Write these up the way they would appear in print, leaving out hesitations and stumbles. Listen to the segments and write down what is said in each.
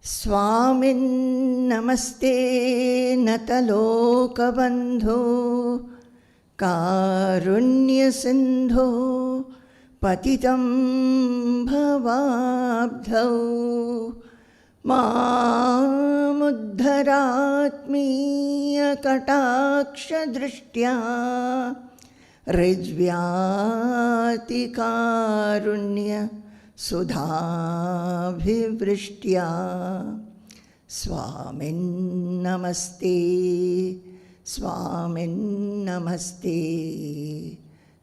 स्वामिन् नमस्ते नतलोकबन्धो कारुण्यसिन्धो पतितं भवाब्धौ मामुद्धरात्मीयकटाक्षदृष्ट्या ऋज्व्यातिकारुण्य सुधाभिवृष्ट्या स्वामिन्नमस्ते स्वामिन्नमस्ते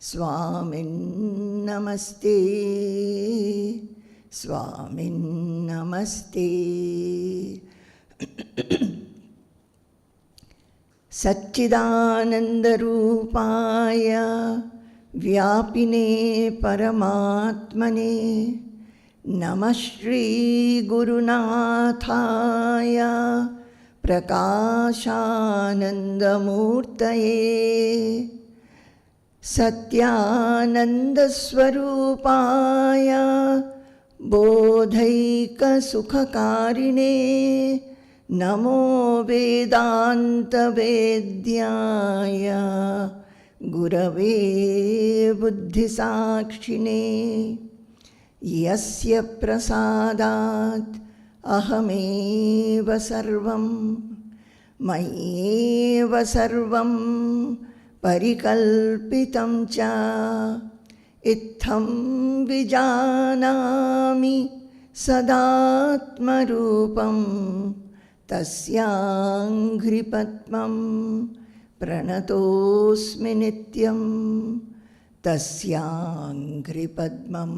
स्वामिन्नमस्ते स्वामिन्नमस्ते सच्चिदानन्दरूपाय व्यापिने परमात्मने नमः श्रीगुरुनाथाय प्रकाशानन्दमूर्तये सत्यानन्दस्वरूपाय बोधैकसुखकारिणे नमो वेदान्तवेद्याय गुरवे बुद्धिसाक्षिणे यस्य प्रसादात् अहमेव सर्वं मय्येव सर्वं परिकल्पितं च इत्थं विजानामि सदात्मरूपं तस्याङ्घ्रिपद्मं प्रणतोऽस्मि नित्यं तस्याङ्घ्रिपद्मं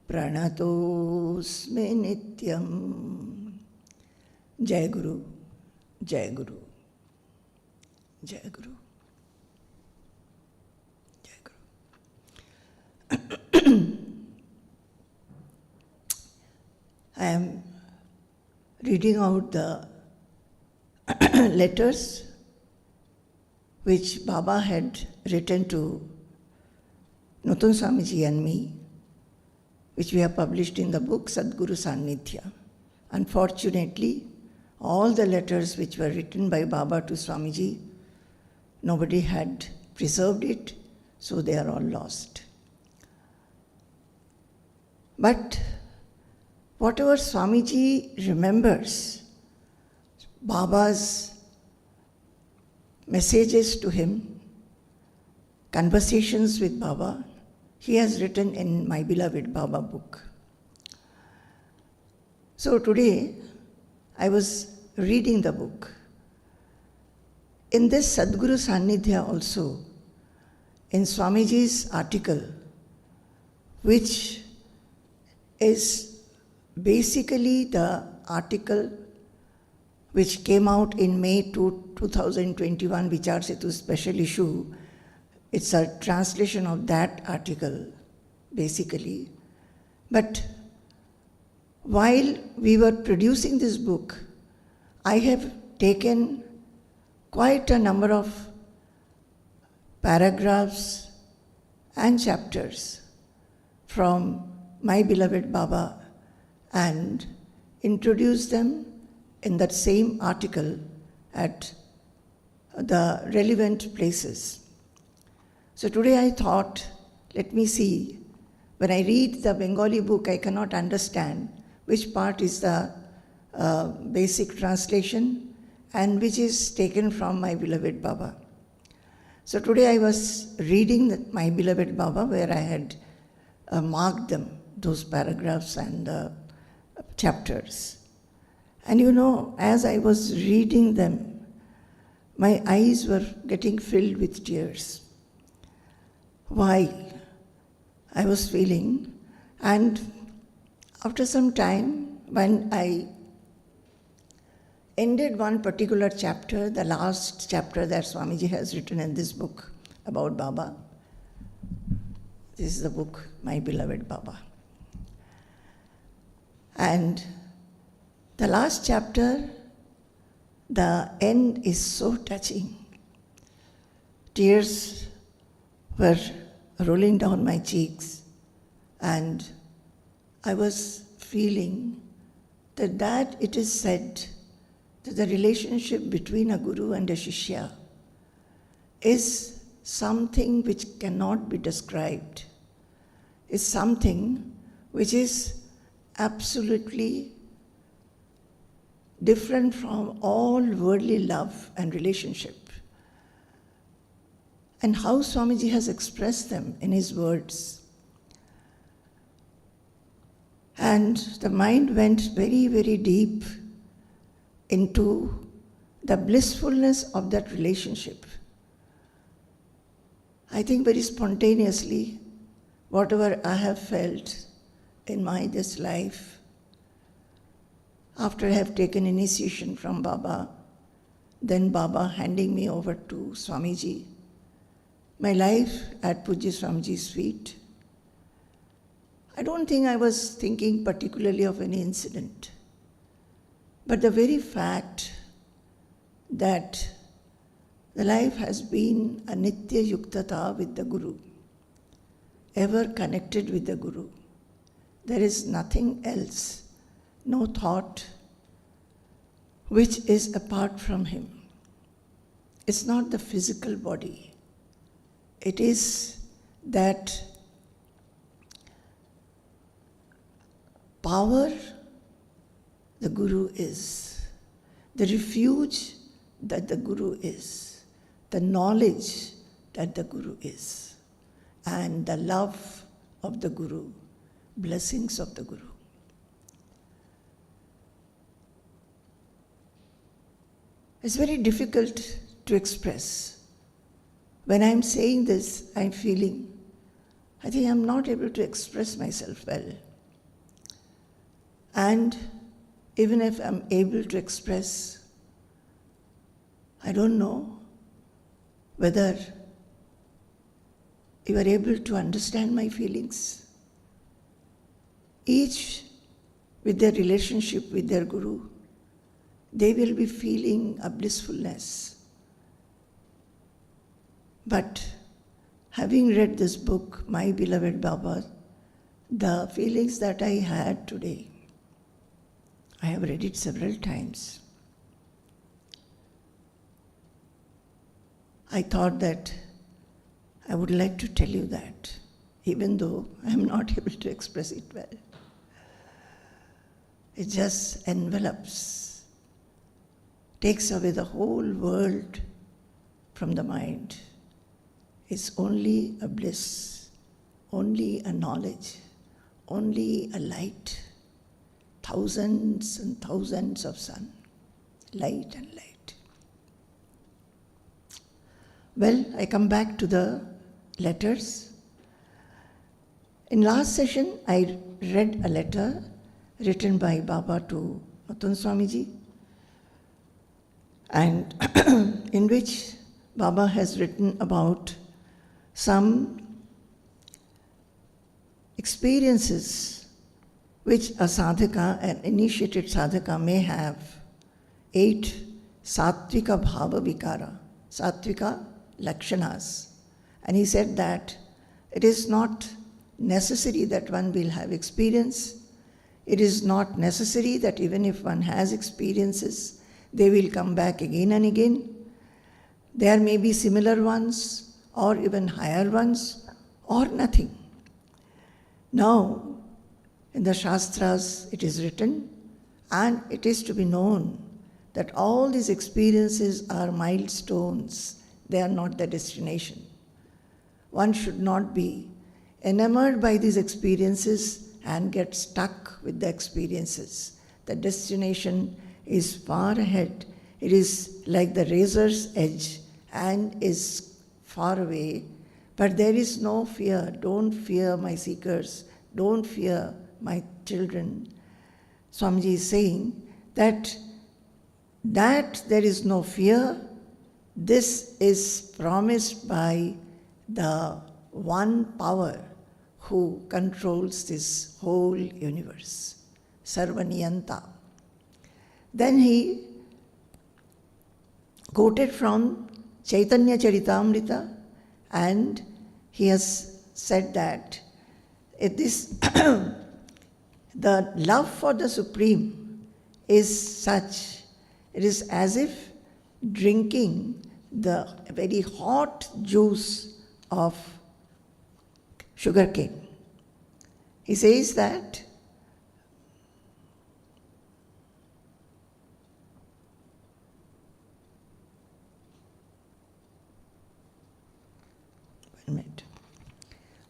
प्रणतोऽस्मि नित्यं। जय गुरु, जय गुरु, जय गुरु, जय गुरु। I am reading out the letters which Baba had written to Nutun Swamiji and me, which we have published in the book Sadguru Saannidhya. Unfortunately, all the letters which were written by Baba to Swamiji, nobody had preserved it, so they are all lost. But whatever Swamiji remembers, Baba's messages to him, conversations with Baba, he has written in My Beloved Baba book. So today, I was reading the book. In this Sadguru Saannidhya also, in Swamiji's article, which is basically the article which came out in May 2021, Vichar Setu special issue. It's a translation of that article, basically. But while we were producing this book, I have taken quite a number of paragraphs and chapters from My Beloved Baba and introduced them in that same article at the relevant places. So today I thought, let me see, when I read the Bengali book, I cannot understand which part is the basic translation and which is taken from My Beloved Baba. So today I was reading My Beloved Baba, where I had marked them, those paragraphs and chapters. And you know, as I was reading them, my eyes were getting filled with tears. Why? I was feeling. And after some time, when I ended one particular chapter, the last chapter that Swamiji has written in this book about Baba, this is the book, My Beloved Baba. And the last chapter, the end is so touching. Tears were rolling down my cheeks, and I was feeling that it is said that the relationship between a guru and a shishya is something which cannot be described, is something which is absolutely different from all worldly love and relationship. And how Swamiji has expressed them in his words. And the mind went very, very deep into the blissfulness of that relationship. I think very spontaneously, whatever I have felt in this life, after I have taken initiation from Baba, then Baba handing me over to Swamiji, my life at Pujya Swamiji's feet, I don't think I was thinking particularly of any incident. But the very fact that the life has been a nitya yuktata with the Guru, ever connected with the Guru. There is nothing else, no thought which is apart from him. It's not the physical body. It is that power the Guru is, the refuge that the Guru is, the knowledge that the Guru is, and the love of the Guru, blessings of the Guru. It's very difficult to express. When I'm saying this, I'm feeling, I think I'm not able to express myself well. And even if I'm able to express, I don't know whether you are able to understand my feelings. Each with their relationship with their Guru, they will be feeling a blissfulness. But having read this book, My Beloved Baba, the feelings that I had today, I have read it several times. I thought that I would like to tell you that, even though I am not able to express it well. It just envelops, takes away the whole world from the mind. It's only a bliss, only a knowledge, only a light. Thousands and thousands of sun, light and light. Well, I come back to the letters. In last session, I read a letter written by Baba to Natun Swamiji, and in which Baba has written about some experiences which a sadhaka, an initiated sadhaka may have. 8 sattvika bhava vikara, sattvika lakshanas. And he said that it is not necessary that one will have experience. It is not necessary that even if one has experiences, they will come back again and again. There may be similar ones or even higher ones or nothing. Now, in the Shastras, it is written, and it is to be known that all these experiences are milestones. They are not the destination. One should not be enamored by these experiences and get stuck with the experiences. The destination is far ahead. It is like the razor's edge and is far away. But there is no fear. Don't fear, my seekers. Don't fear, my children. Swamiji is saying that there is no fear. This is promised by the one power who controls this whole universe, Sarvaniyanta. Then he quoted from Chaitanya Charitamrita, and he has said that the love for the Supreme is such, it is as if drinking the very hot juice of sugarcane. He says that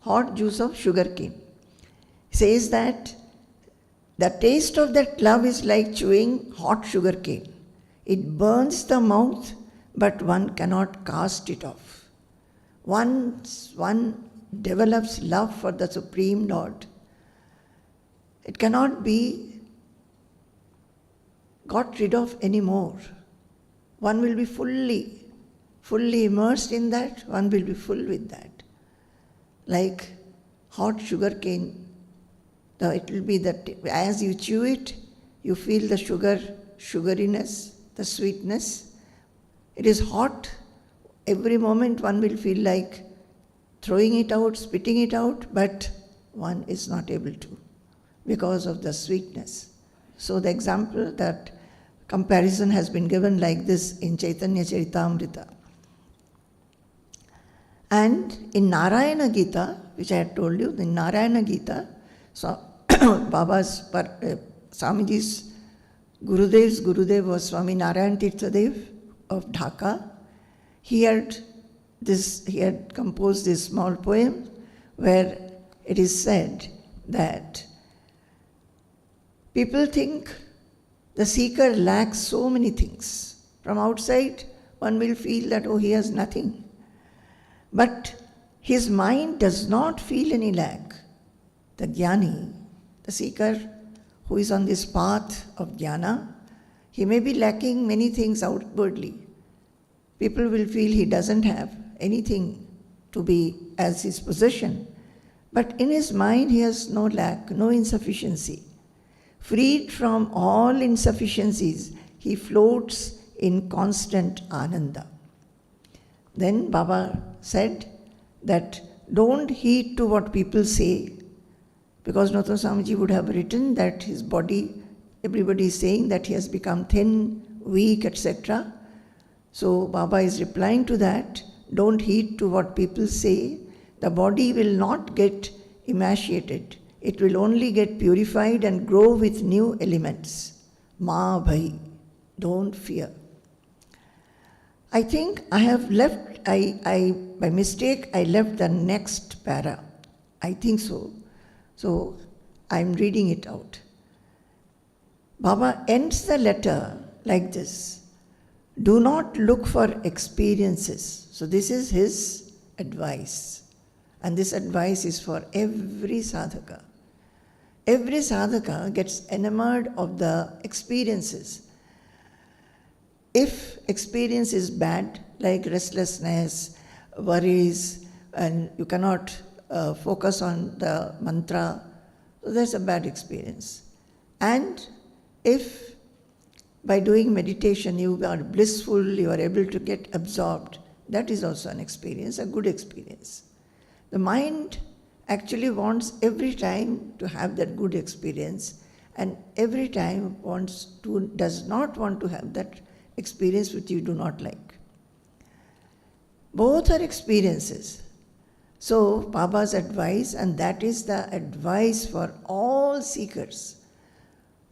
hot juice of sugarcane. He says that the taste of that love is like chewing hot sugarcane. It burns the mouth, but one cannot cast it off. Once one develops love for the Supreme Lord, it cannot be got rid of anymore. One will be fully immersed in that, one will be full with that. Like hot sugar cane, it will be that as you chew it, you feel the sugariness, the sweetness. It is hot. Every moment one will feel like throwing it out, spitting it out, but one is not able to because of the sweetness. So the example, that comparison has been given like this in Chaitanya Charitamrita. And in Narayana Gita, which I had told you, in Narayana Gita, so Swamiji's Gurudev was Swami Narayan Tirthadev of Dhaka. He had composed this small poem where it is said that people think the seeker lacks so many things. From outside, one will feel that, oh, he has nothing. But his mind does not feel any lack. The jnani, the seeker who is on this path of jnana, he may be lacking many things outwardly. People will feel he doesn't have anything to be as his possession. But in his mind he has no lack, no insufficiency. Freed from all insufficiencies, he floats in constant ananda. Then Baba said that don't heed to what people say, because Nauttam Swamiji would have written that his body, everybody is saying that he has become thin, weak, etc. So Baba is replying to that, don't heed to what people say. The body will not get emaciated. It will only get purified and grow with new elements. Ma bhai, don't fear. I think I have left, by mistake, I left the next para. I think so. So I'm reading it out. Baba ends the letter like this. Do not look for experiences. So this is his advice. And this advice is for every sadhaka. Every sadhaka gets enamored of the experiences. If experience is bad, like restlessness, worries, and you cannot focus on the mantra, so that's a bad experience. And if by doing meditation you are blissful, you are able to get absorbed, that is also an experience, a good experience. The mind actually wants every time to have that good experience, and every time does not want to have that experience which you do not like. Both are experiences. So Baba's advice, and that is the advice for all seekers,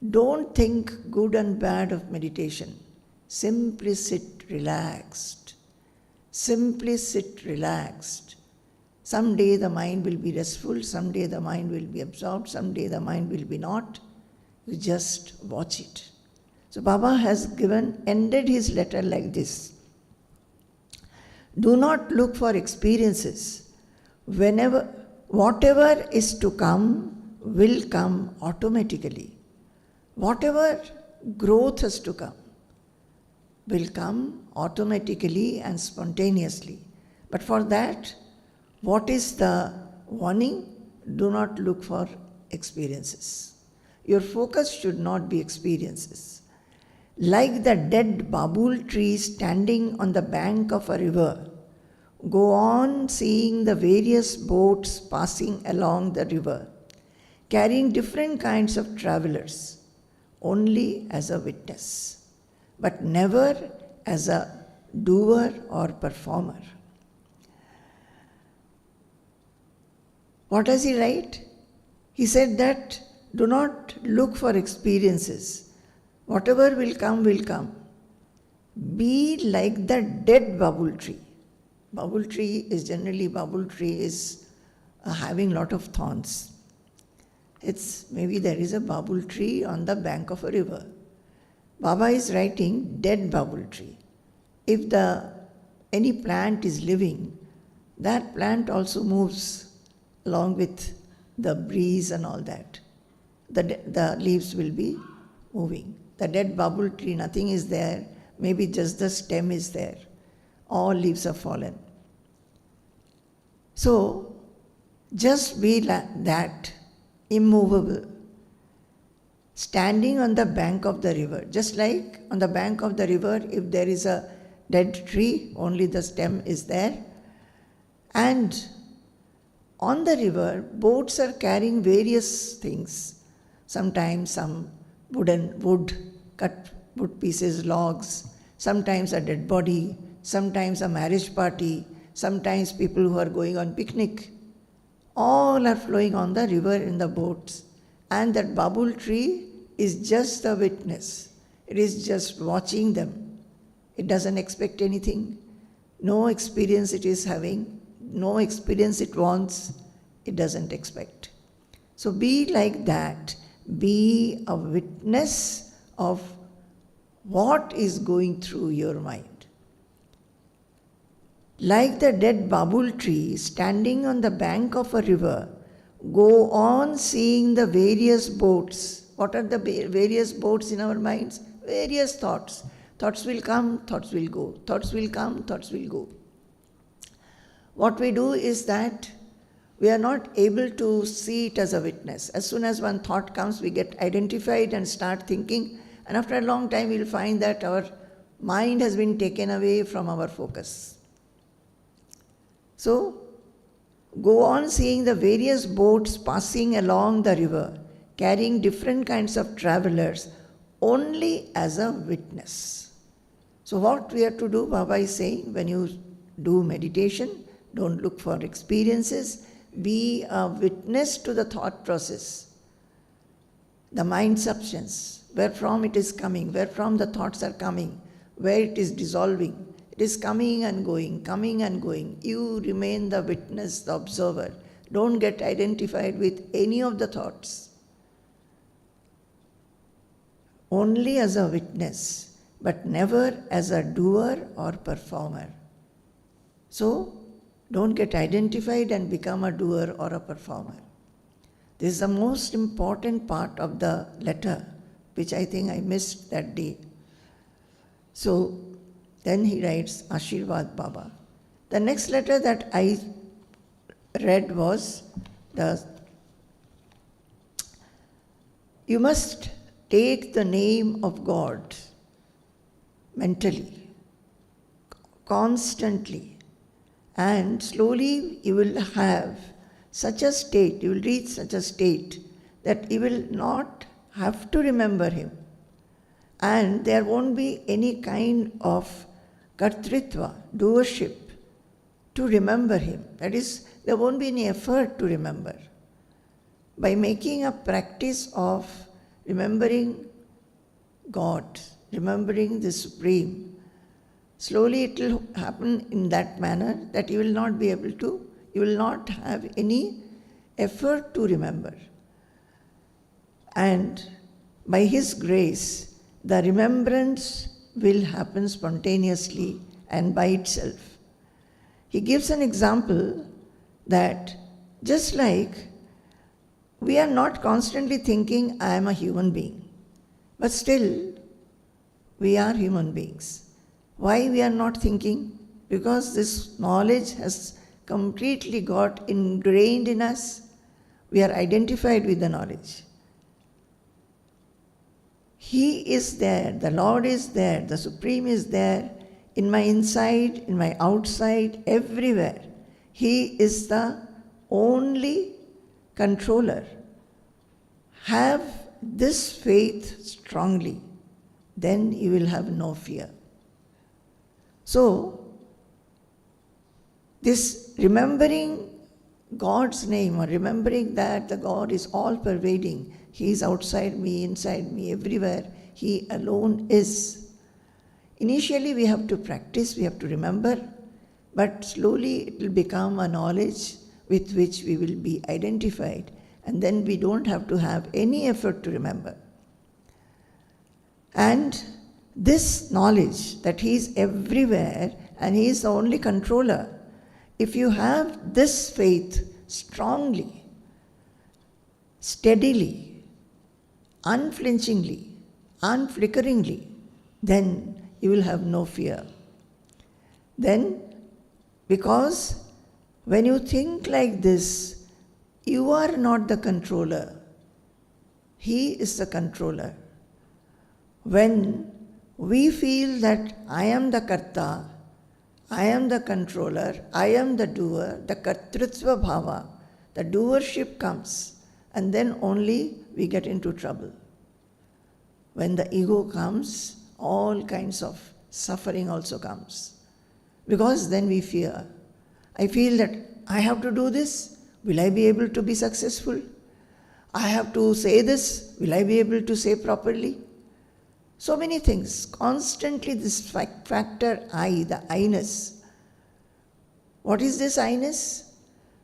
don't think good and bad of meditation. Simply sit relaxed. Simply sit relaxed. Someday the mind will be restful, someday the mind will be absorbed, someday the mind will be not. You just watch it. So Baba has ended his letter like this. Do not look for experiences. Whatever is to come will come automatically. Whatever growth has to come will come automatically and spontaneously. But for that, what is the warning? Do not look for experiences. Your focus should not be experiences. Like the dead babul tree standing on the bank of a river, go on seeing the various boats passing along the river, carrying different kinds of travelers. only as a witness, but never as a doer or performer. What does he write? He said that do not look for experiences. Whatever will come, will come. Be like the dead bubble tree. Bubble tree is having lot of thorns. Maybe there is a bubble tree on the bank of a river. Baba is writing dead bubble tree. If any plant is living, that plant also moves along with the breeze and all that. The leaves will be moving. The dead bubble tree, nothing is there. Maybe just the stem is there. All leaves have fallen. So, just be like that, immovable, standing on the bank of the river. Just like on the bank of the river, if there is a dead tree, only the stem is there. And on the river, boats are carrying various things. Sometimes some cut wood pieces, logs, sometimes a dead body, sometimes a marriage party, sometimes people who are going on picnic. All are flowing on the river in the boats. And that bubble tree is just the witness. It is just watching them. It doesn't expect anything. No experience it is having. No experience it wants. It doesn't expect. So be like that. Be a witness of what is going through your mind. Like the dead bubble tree standing on the bank of a river, go on seeing the various boats. What are the various boats in our minds? Various thoughts. Thoughts will come, thoughts will go. Thoughts will come, thoughts will go. What we do is that we are not able to see it as a witness. As soon as one thought comes, we get identified and start thinking, and after a long time we'll find that our mind has been taken away from our focus. So, go on seeing the various boats passing along the river, carrying different kinds of travelers, only as a witness. So what we have to do, Baba is saying, when you do meditation, don't look for experiences, be a witness to the thought process, the mind substance, where from it is coming, where from the thoughts are coming, where it is dissolving. It is coming and going, coming and going. You remain the witness, the observer. Don't get identified with any of the thoughts. Only as a witness, but never as a doer or performer. So, don't get identified and become a doer or a performer. This is the most important part of the letter, which I think I missed that day. So, then he writes, Ashirvad Baba. The next letter that I read was, you must take the name of God mentally, constantly, and slowly you will have such a state, you will reach such a state that you will not have to remember him. And there won't be any kind of kartritva, doership, to remember him. That is, there won't be any effort to remember. By making a practice of remembering God, remembering the Supreme, slowly it will happen in that manner that you will not be able to, you will not have any effort to remember. And by his grace, the remembrance will happen spontaneously and by itself. He gives an example that just like we are not constantly thinking, I am a human being, but still we are human beings. Why we are not thinking? Because this knowledge has completely got ingrained in us. We are identified with the knowledge. He is there, the Lord is there, the Supreme is there, in my inside, in my outside, everywhere. He is the only controller. Have this faith strongly, then you will have no fear. So, this remembering God's name, or remembering that the God is all pervading, He is outside me, inside me, everywhere, He alone is. Initially we have to practice, we have to remember, but slowly it will become a knowledge with which we will be identified, and then we don't have to have any effort to remember. And this knowledge that He is everywhere and He is the only controller, if you have this faith strongly, steadily, unflinchingly, unflickeringly, then you will have no fear. Then, because when you think like this, you are not the controller. He is the controller. When we feel that I am the karta, I am the controller, I am the doer, the kartrutva bhava, the doership comes, and then only we get into trouble. When the ego comes, all kinds of suffering also comes. Because then we fear. I feel that I have to do this, will I be able to be successful? I have to say this, will I be able to say properly? So many things, constantly this factor I, the I-ness. What is this I-ness?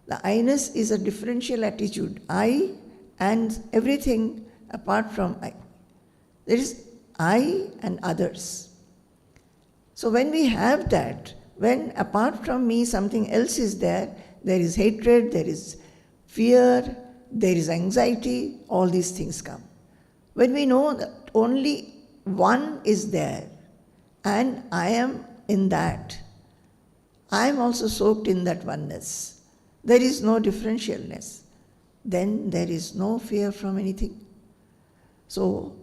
The I-ness is a differential attitude, I and everything apart from I. There is I and others. So when we have that, when apart from me something else is there is hatred, there is fear, there is anxiety, all these things come. When we know that only one is there and I am in that, I am also soaked in that oneness. There is no differentialness. Then there is no fear from anything. So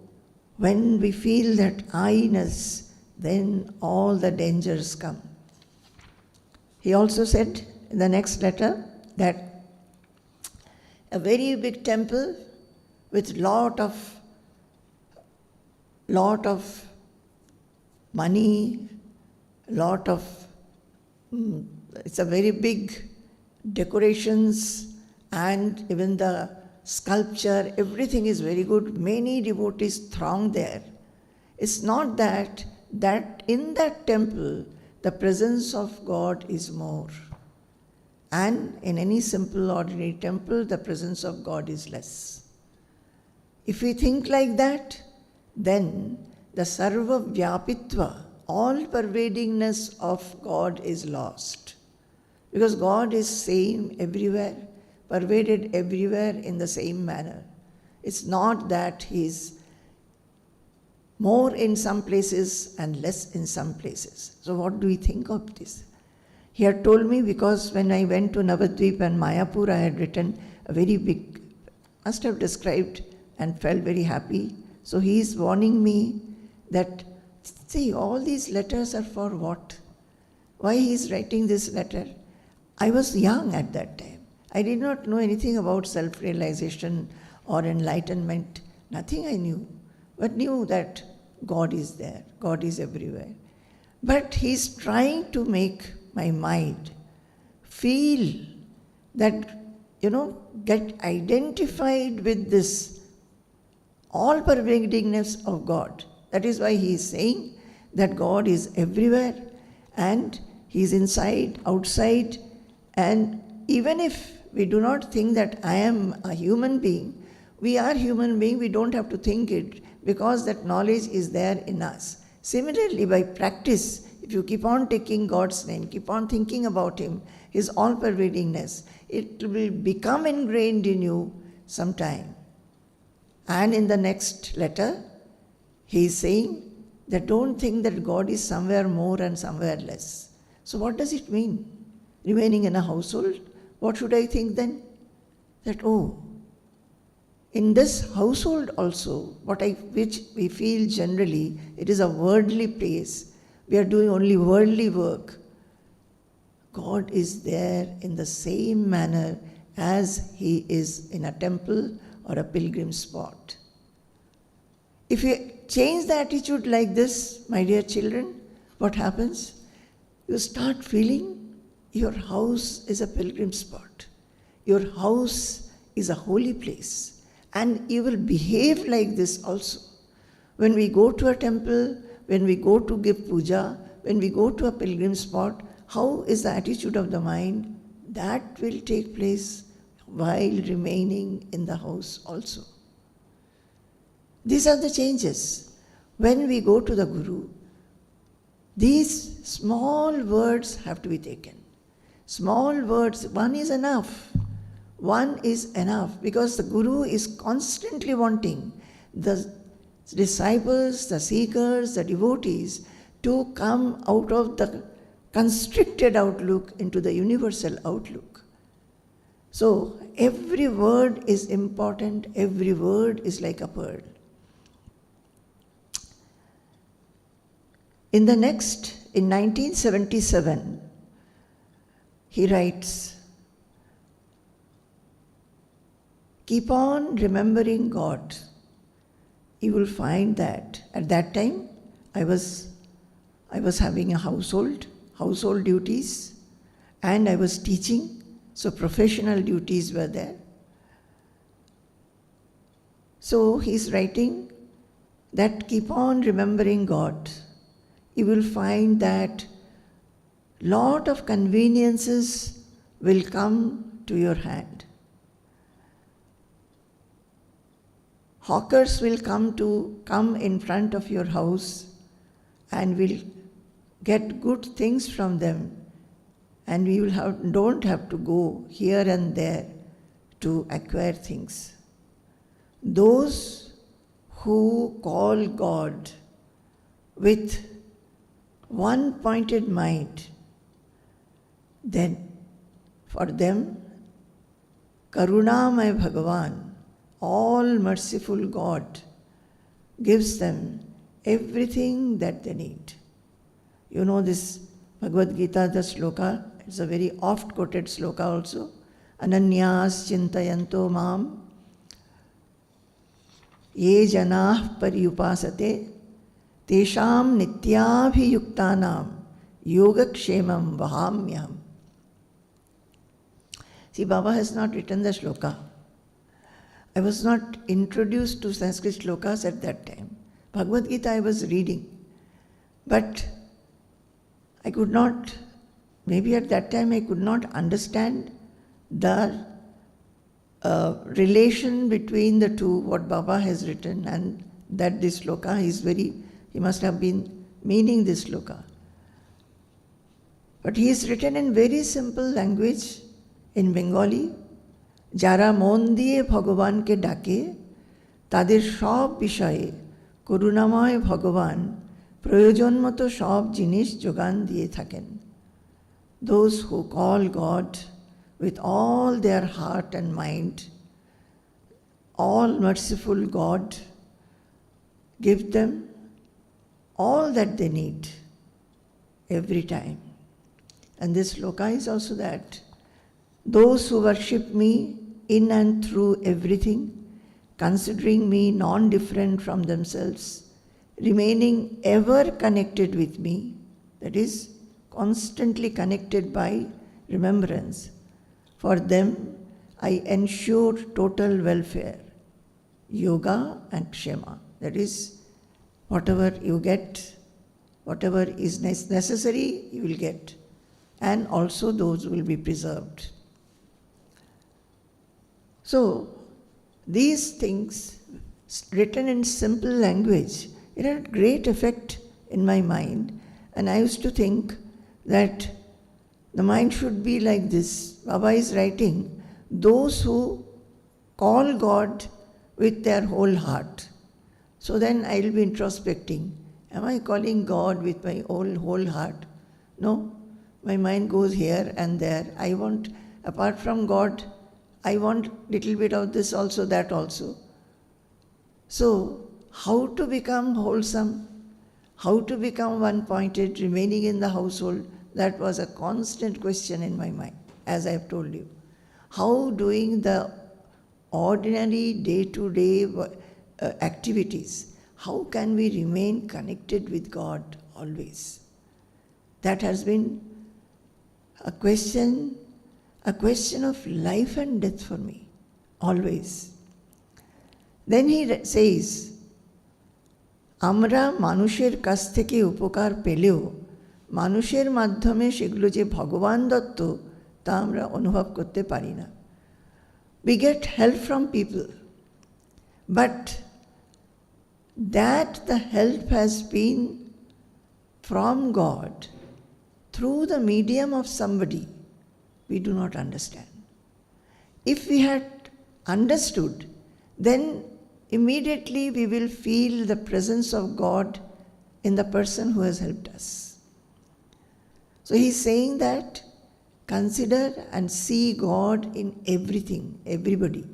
when we feel that I-ness, then all the dangers come. He also said in the next letter that a very big temple with lot of money, it's a very big decorations, and even the sculpture, everything is very good. Many devotees throng there. It's not that in that temple the presence of God is more. And in any simple ordinary temple, the presence of God is less. If we think like that, then the sarva vyapitva, all-pervadingness of God is lost. Because God is same everywhere, pervaded everywhere in the same manner. It's not that He is more in some places and less in some places. So what do we think of this? He had told me, because when I went to Navadvip and Mayapur, I had written a very big, must have described and felt very happy. So he is warning me that, see, all these letters are for what? Why he is writing this letter? I was young at that time. I did not know anything about self-realization or enlightenment. Nothing I knew, but knew that God is there, God is everywhere. But he is trying to make my mind feel that, get identified with this all-pervadingness of God. That is why he is saying that God is everywhere and he is inside, outside, and even if we do not think that I am a human being, we are human being, we don't have to think it, because that knowledge is there in us. Similarly, by practice, if you keep on taking God's name, keep on thinking about Him, His all-pervadingness, it will become ingrained in you sometime. And in the next letter, he is saying that don't think that God is somewhere more and somewhere less. So what does it mean? Remaining in a household? What should I think then? That, in this household also, which we feel generally, it is a worldly place. We are doing only worldly work. God is there in the same manner as He is in a temple or a pilgrim spot. If you change the attitude like this, my dear children, what happens? You start feeling your house is a pilgrim spot. Your house is a holy place. And you will behave like this also. When we go to a temple, when we go to give puja, when we go to a pilgrim spot, how is the attitude of the mind? That will take place while remaining in the house also. These are the changes. When we go to the Guru, these small words have to be taken. Small words, one is enough. One is enough, because the Guru is constantly wanting the disciples, the seekers, the devotees to come out of the constricted outlook into the universal outlook. So every word is important, every word is like a pearl. In 1977, he writes, keep on remembering God. You will find that at that time I was having a household duties, and I was teaching, so professional duties were there. So he's writing that keep on remembering God. You will find that lot of conveniences will come to your hand. Hawkers will come in front of your house and will get good things from them, and we don't have to go here and there to acquire things. Those who call God with one pointed mind, then for them, Karunamay Bhagavan, all-merciful God, gives them everything that they need. You know this Bhagavad Gita, the sloka, it's a very oft-quoted sloka also. Ananyas chintayanto mam ye janah paryupasate tesham nityabhiyuktanam yogakshemam vahamyam. See, Baba has not written the shloka. I was not introduced to Sanskrit shlokas at that time. Bhagavad Gita I was reading, but I could not, maybe at that time I could not understand the relation between the two, what Baba has written, and that this shloka he must have been meaning this shloka. But he is written in very simple language in Bengali. Jara mon diye Bhagavan ke dake, tader sob bishaye করুণাময় ভগবান প্রয়োজন মতো সব জিনিস যোগান দিয়ে থাকেন. Those who call God with all their heart and mind, all-merciful God, give them all that they need every time. And this sloka is also that those who worship me in and through everything, considering me non-different from themselves, remaining ever connected with me, that is, constantly connected by remembrance, for them I ensure total welfare, yoga and kshema. That is, whatever you get, whatever is necessary, you will get, and also those will be preserved. So, these things written in simple language, it had great effect in my mind, and I used to think that the mind should be like this. Baba is writing, those who call God with their whole heart. So then I will be introspecting. Am I calling God with my whole heart? No, my mind goes here and there. I want, apart from God, I want little bit of this also, that also. So, how to become wholesome? How to become one-pointed, remaining in the household? That was a constant question in my mind, as I have told you. How doing the ordinary day-to-day activities, how can we remain connected with God always? That has been a question of life and death for me, always. Then he says, আমরা মানুষের কাছ থেকে উপকার পেলেও মানুষের মাধ্যমে সেগুলো যে ভগবান দত্ত তা আমরা অনুভব করতে পারি না। We get help from people, but that the help has been from God through the medium of somebody, we do not understand. If we had understood, then immediately we will feel the presence of God in the person who has helped us. So he is saying that consider and see God in everything, everybody.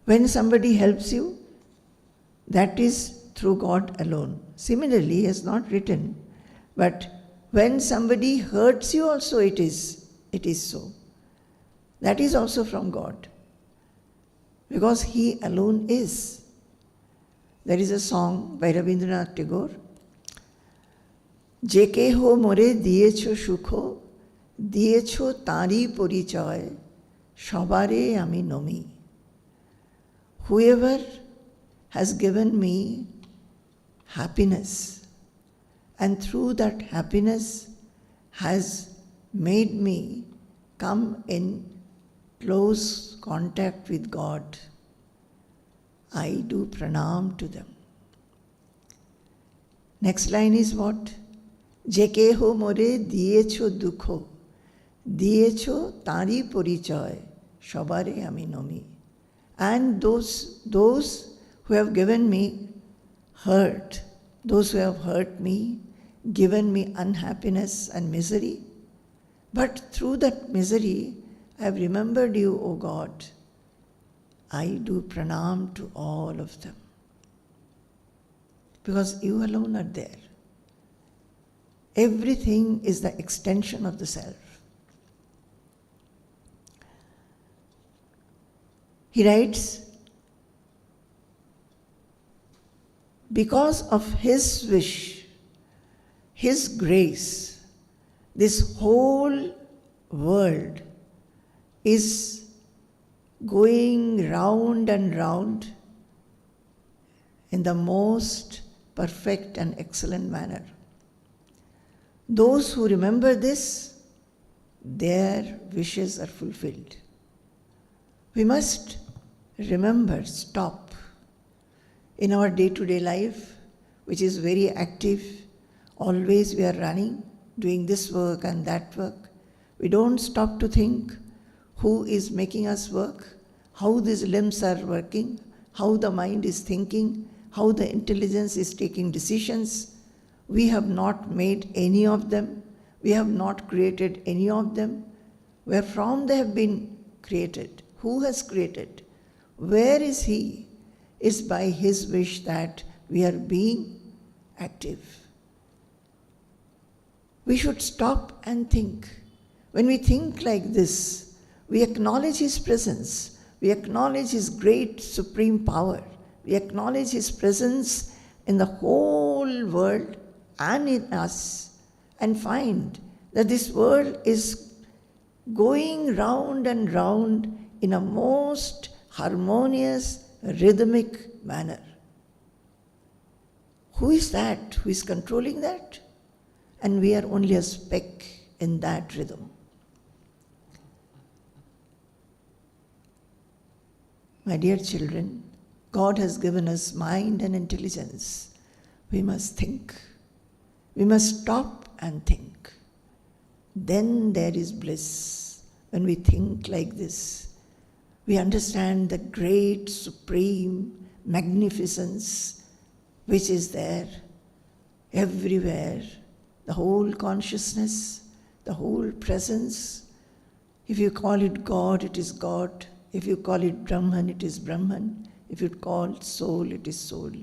When somebody helps you, that is through God alone. Similarly, he has not written, but when somebody hurts you also it is so. That is also from God. Because he alone is. There is a song by Rabindranath Tagore, যে কেহ মোরে দিয়েছ সুখ দিয়েছ তাঁরই পরিচয় সবারে আমি Nomi. Whoever has given me happiness and through that happiness has made me come in close contact with God, I do pranam to them. Next line is what? যে কেহ মোরে দিয়েছ দুঃখ দিয়েছ তাঁরই পরিচয় সবারে আমি Nomi. And those who have given me hurt, those who have hurt me, given me unhappiness and misery, but through that misery I have remembered you, O God. I do pranam to all of them. Because you alone are there. Everything is the extension of the self. He writes, because of his wish, his grace, this whole world is going round and round in the most perfect and excellent manner. Those who remember this, their wishes are fulfilled. We must remember, stop. In our day-to-day life, which is very active, always we are running, doing this work and that work. We don't stop to think who is making us work, how these limbs are working, how the mind is thinking, how the intelligence is taking decisions. We have not made any of them. We have not created any of them. Where from they have been created? Who has created? Where is he? It's by his wish that we are being active. We should stop and think. When we think like this, we acknowledge his presence. We acknowledge his great supreme power. We acknowledge his presence in the whole world and in us, and find that this world is going round and round in a most harmonious, rhythmic manner. Who is that? Who is controlling that? And we are only a speck in that rhythm. My dear children, God has given us mind and intelligence. We must think. We must stop and think. Then there is bliss. When we think like this, we understand the great, supreme magnificence which is there everywhere. The whole consciousness, the whole presence. If you call it God, it is God. If you call it Brahman, it is Brahman. If you call soul, it is soul.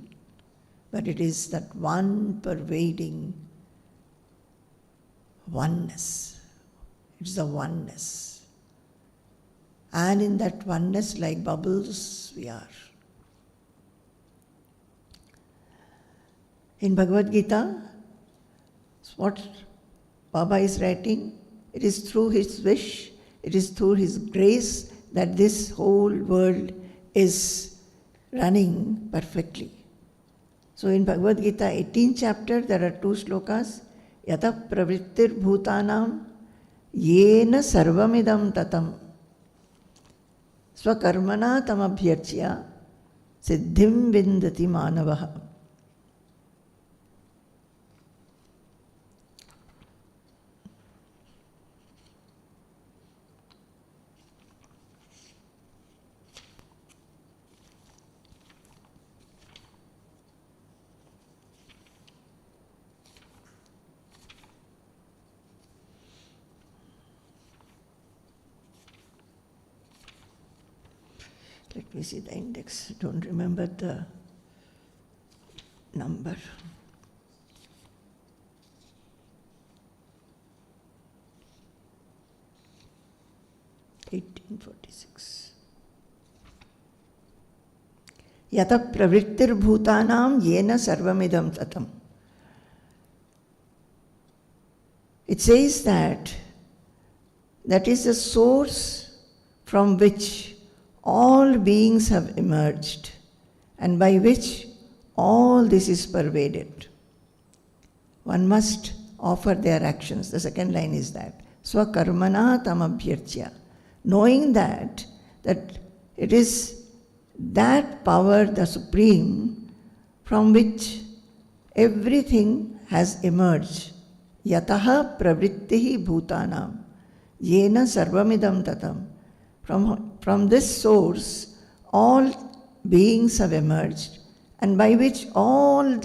But it is that one pervading oneness. It's the oneness. And in that oneness, like bubbles, we are. In Bhagavad Gita, what Baba is writing, it is through his wish, it is through his grace that this whole world is running perfectly. So in Bhagavad Gita 18th chapter, there are 2 slokas. Yata pravrittir bhutanam yena sarvamidam tatam swakarmana tamabhyarchya siddhim vindati manavaha. Let me see the index. Don't remember the number. (1846). Yata pravrittir bhutanam yena sarvamidam tatam. It says that is the source from which all beings have emerged and by which all this is pervaded. One must offer their actions. The second line is that. Swakarmana tamabhyarchya. Knowing that it is that power, the supreme, from which everything has emerged. Yataha pravrittihi bhutanam yena sarvamidam tatam. From this source, all beings have emerged, and by which all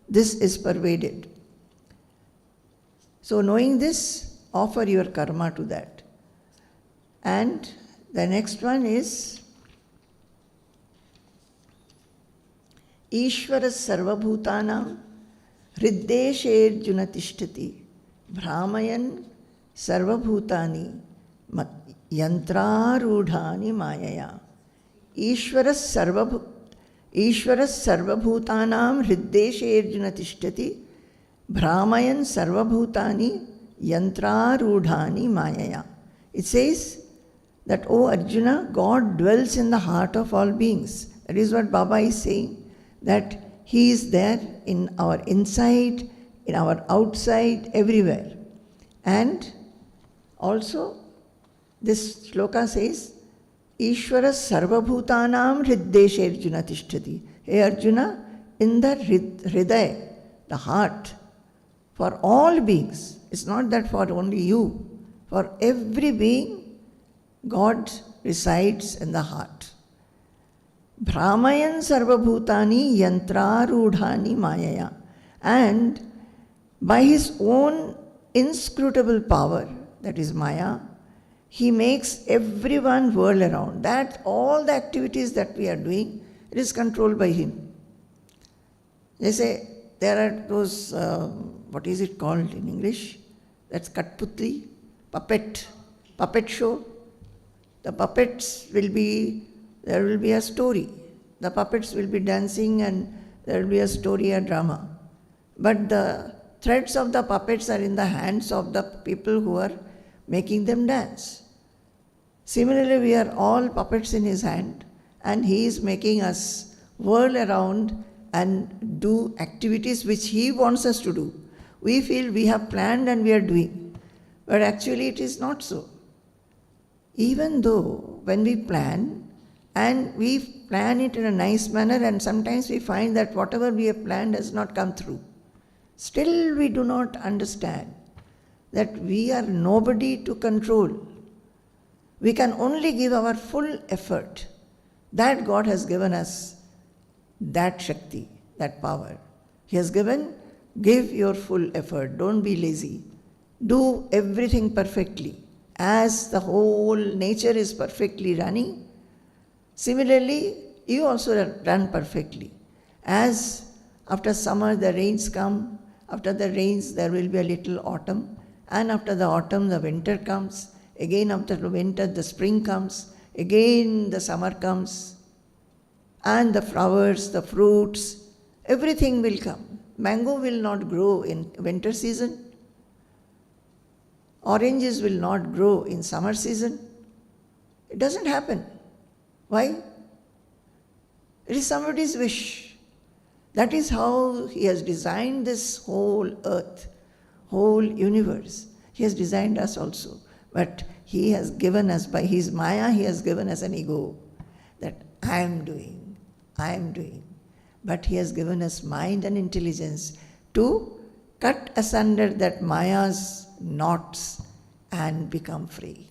this is pervaded. So knowing this, offer your karma to that. And the next one is Ishvara sarvabhutanam hriddesherjuna tishtati bhramayan sarvabhutani yantrarudhani mayaya. Ishvaras sarvabhutanam hriddesherjuna tishtati bhramayan sarvabhutani yantrarudhani mayaya. It says that, O Arjuna, God dwells in the heart of all beings. That is what Baba is saying, that He is there in our inside, in our outside, everywhere. And also, this shloka says, Ishvara sarvabhutanam hriddesherjuna tishtati. Hey Arjuna, in the hridaya, the heart, for all beings, it's not that for only you, for every being, God resides in the heart. Bhramayan sarvabhutani yantrarudhani mayaya. And by his own inscrutable power, that is Maya, he makes everyone whirl around. That all the activities that we are doing, it is controlled by him. They say there are those, what is it called in English? That's Katputli, puppet show. The puppets will be, there will be a story. The puppets will be dancing and there will be a story, a drama. But the threads of the puppets are in the hands of the people who are making them dance. Similarly, we are all puppets in his hand, and he is making us whirl around and do activities which he wants us to do. We feel we have planned and we are doing, but actually it is not so. Even though when we plan, and we plan it in a nice manner, and sometimes we find that whatever we have planned has not come through, still we do not understand that we are nobody to control. We can only give our full effort. That God has given us that Shakti, that power. He has given, give your full effort. Don't be lazy. Do everything perfectly. As the whole nature is perfectly running, similarly, you also run perfectly. As after summer the rains come, after the rains there will be a little autumn, and after the autumn the winter comes, again after the winter the spring comes, again the summer comes, and the flowers, the fruits, everything will come. mango will not grow in winter season. Oranges will not grow in summer season. It doesn't happen. Why? It is somebody's wish. That is how He has designed this whole earth, whole universe. He has designed us also. But He has given us, by His Maya, He has given us an ego that I am doing. But He has given us mind and intelligence to cut asunder that Maya's knots and become free.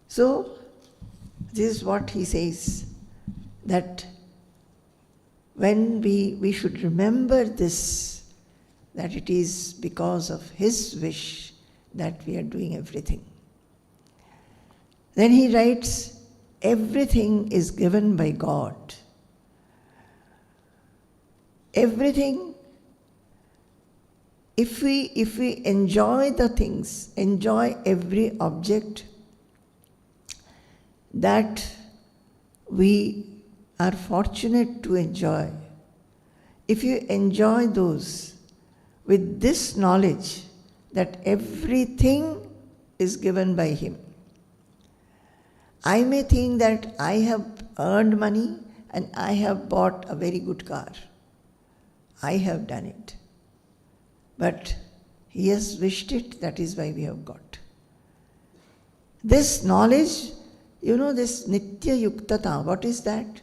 So, this is what he says, that when we should remember this, that it is because of His wish that we are doing everything. Then he writes, everything is given by God. Everything, if we enjoy the things, enjoy every object that we are fortunate to enjoy, if you enjoy those with this knowledge that everything is given by Him. I may think that I have earned money and I have bought a very good car. I have done it. But He has wished it, that is why we have got. This knowledge, this Nitya Yuktata, what is that?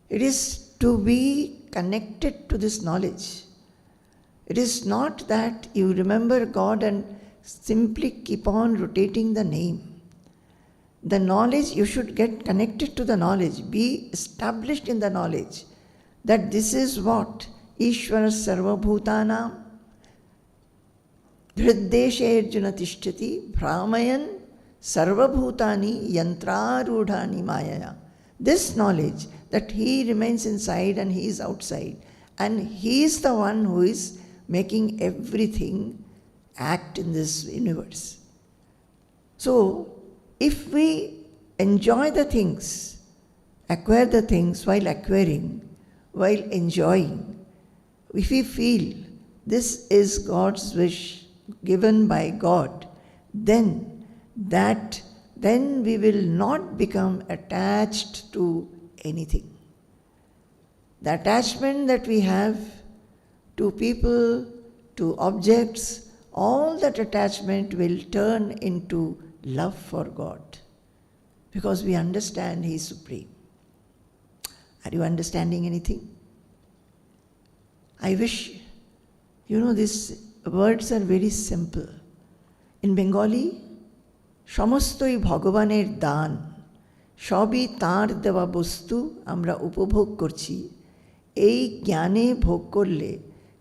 It is to be connected to this knowledge. It is not that you remember God and simply keep on rotating the name. The knowledge, you should get connected to the knowledge, be established in the knowledge that this is what Ishvara Sarva Bhutanam Dhriddeshe Arjuna Tishtati Brahmayan Sarva Bhutani Yantrarudhani Mayaya. This knowledge that He remains inside and He is outside, and He is the one who is making everything act in this universe. So, if we enjoy the things, acquire the things while acquiring, while enjoying, if we feel this is God's wish given by God, then we will not become attached to anything. The attachment that we have to people, to objects, all that attachment will turn into love for God, because we understand He is supreme. Are you understanding anything? I wish, these words are very simple. In Bengali, সমস্তই ভগবানের দান, সবই তাঁর দেওয়া বস্তু আমরা উপভোগ করছি, এই জ্ঞানে ভোগ করলে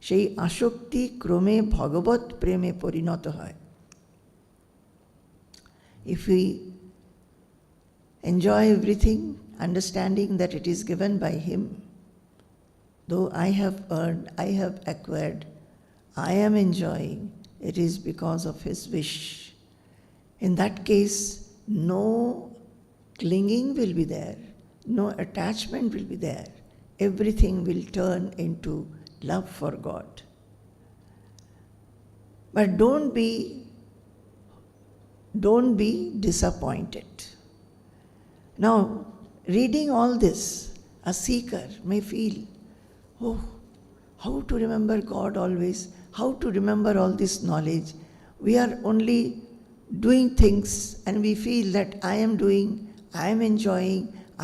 সেই আসক্তি ক্রমে ভগবৎ প্রেমে পরিণত হয়. If we enjoy everything, understanding that it is given by Him, though I have earned, I have acquired, I am enjoying, it is because of His wish. In that case, no clinging will be there, no attachment will be there. Everything will turn into love for God. But don't be disappointed. Now, reading all this, a seeker may feel, how to remember God always, how to remember all this knowledge. We are only doing things and we feel that I am doing, I am enjoying,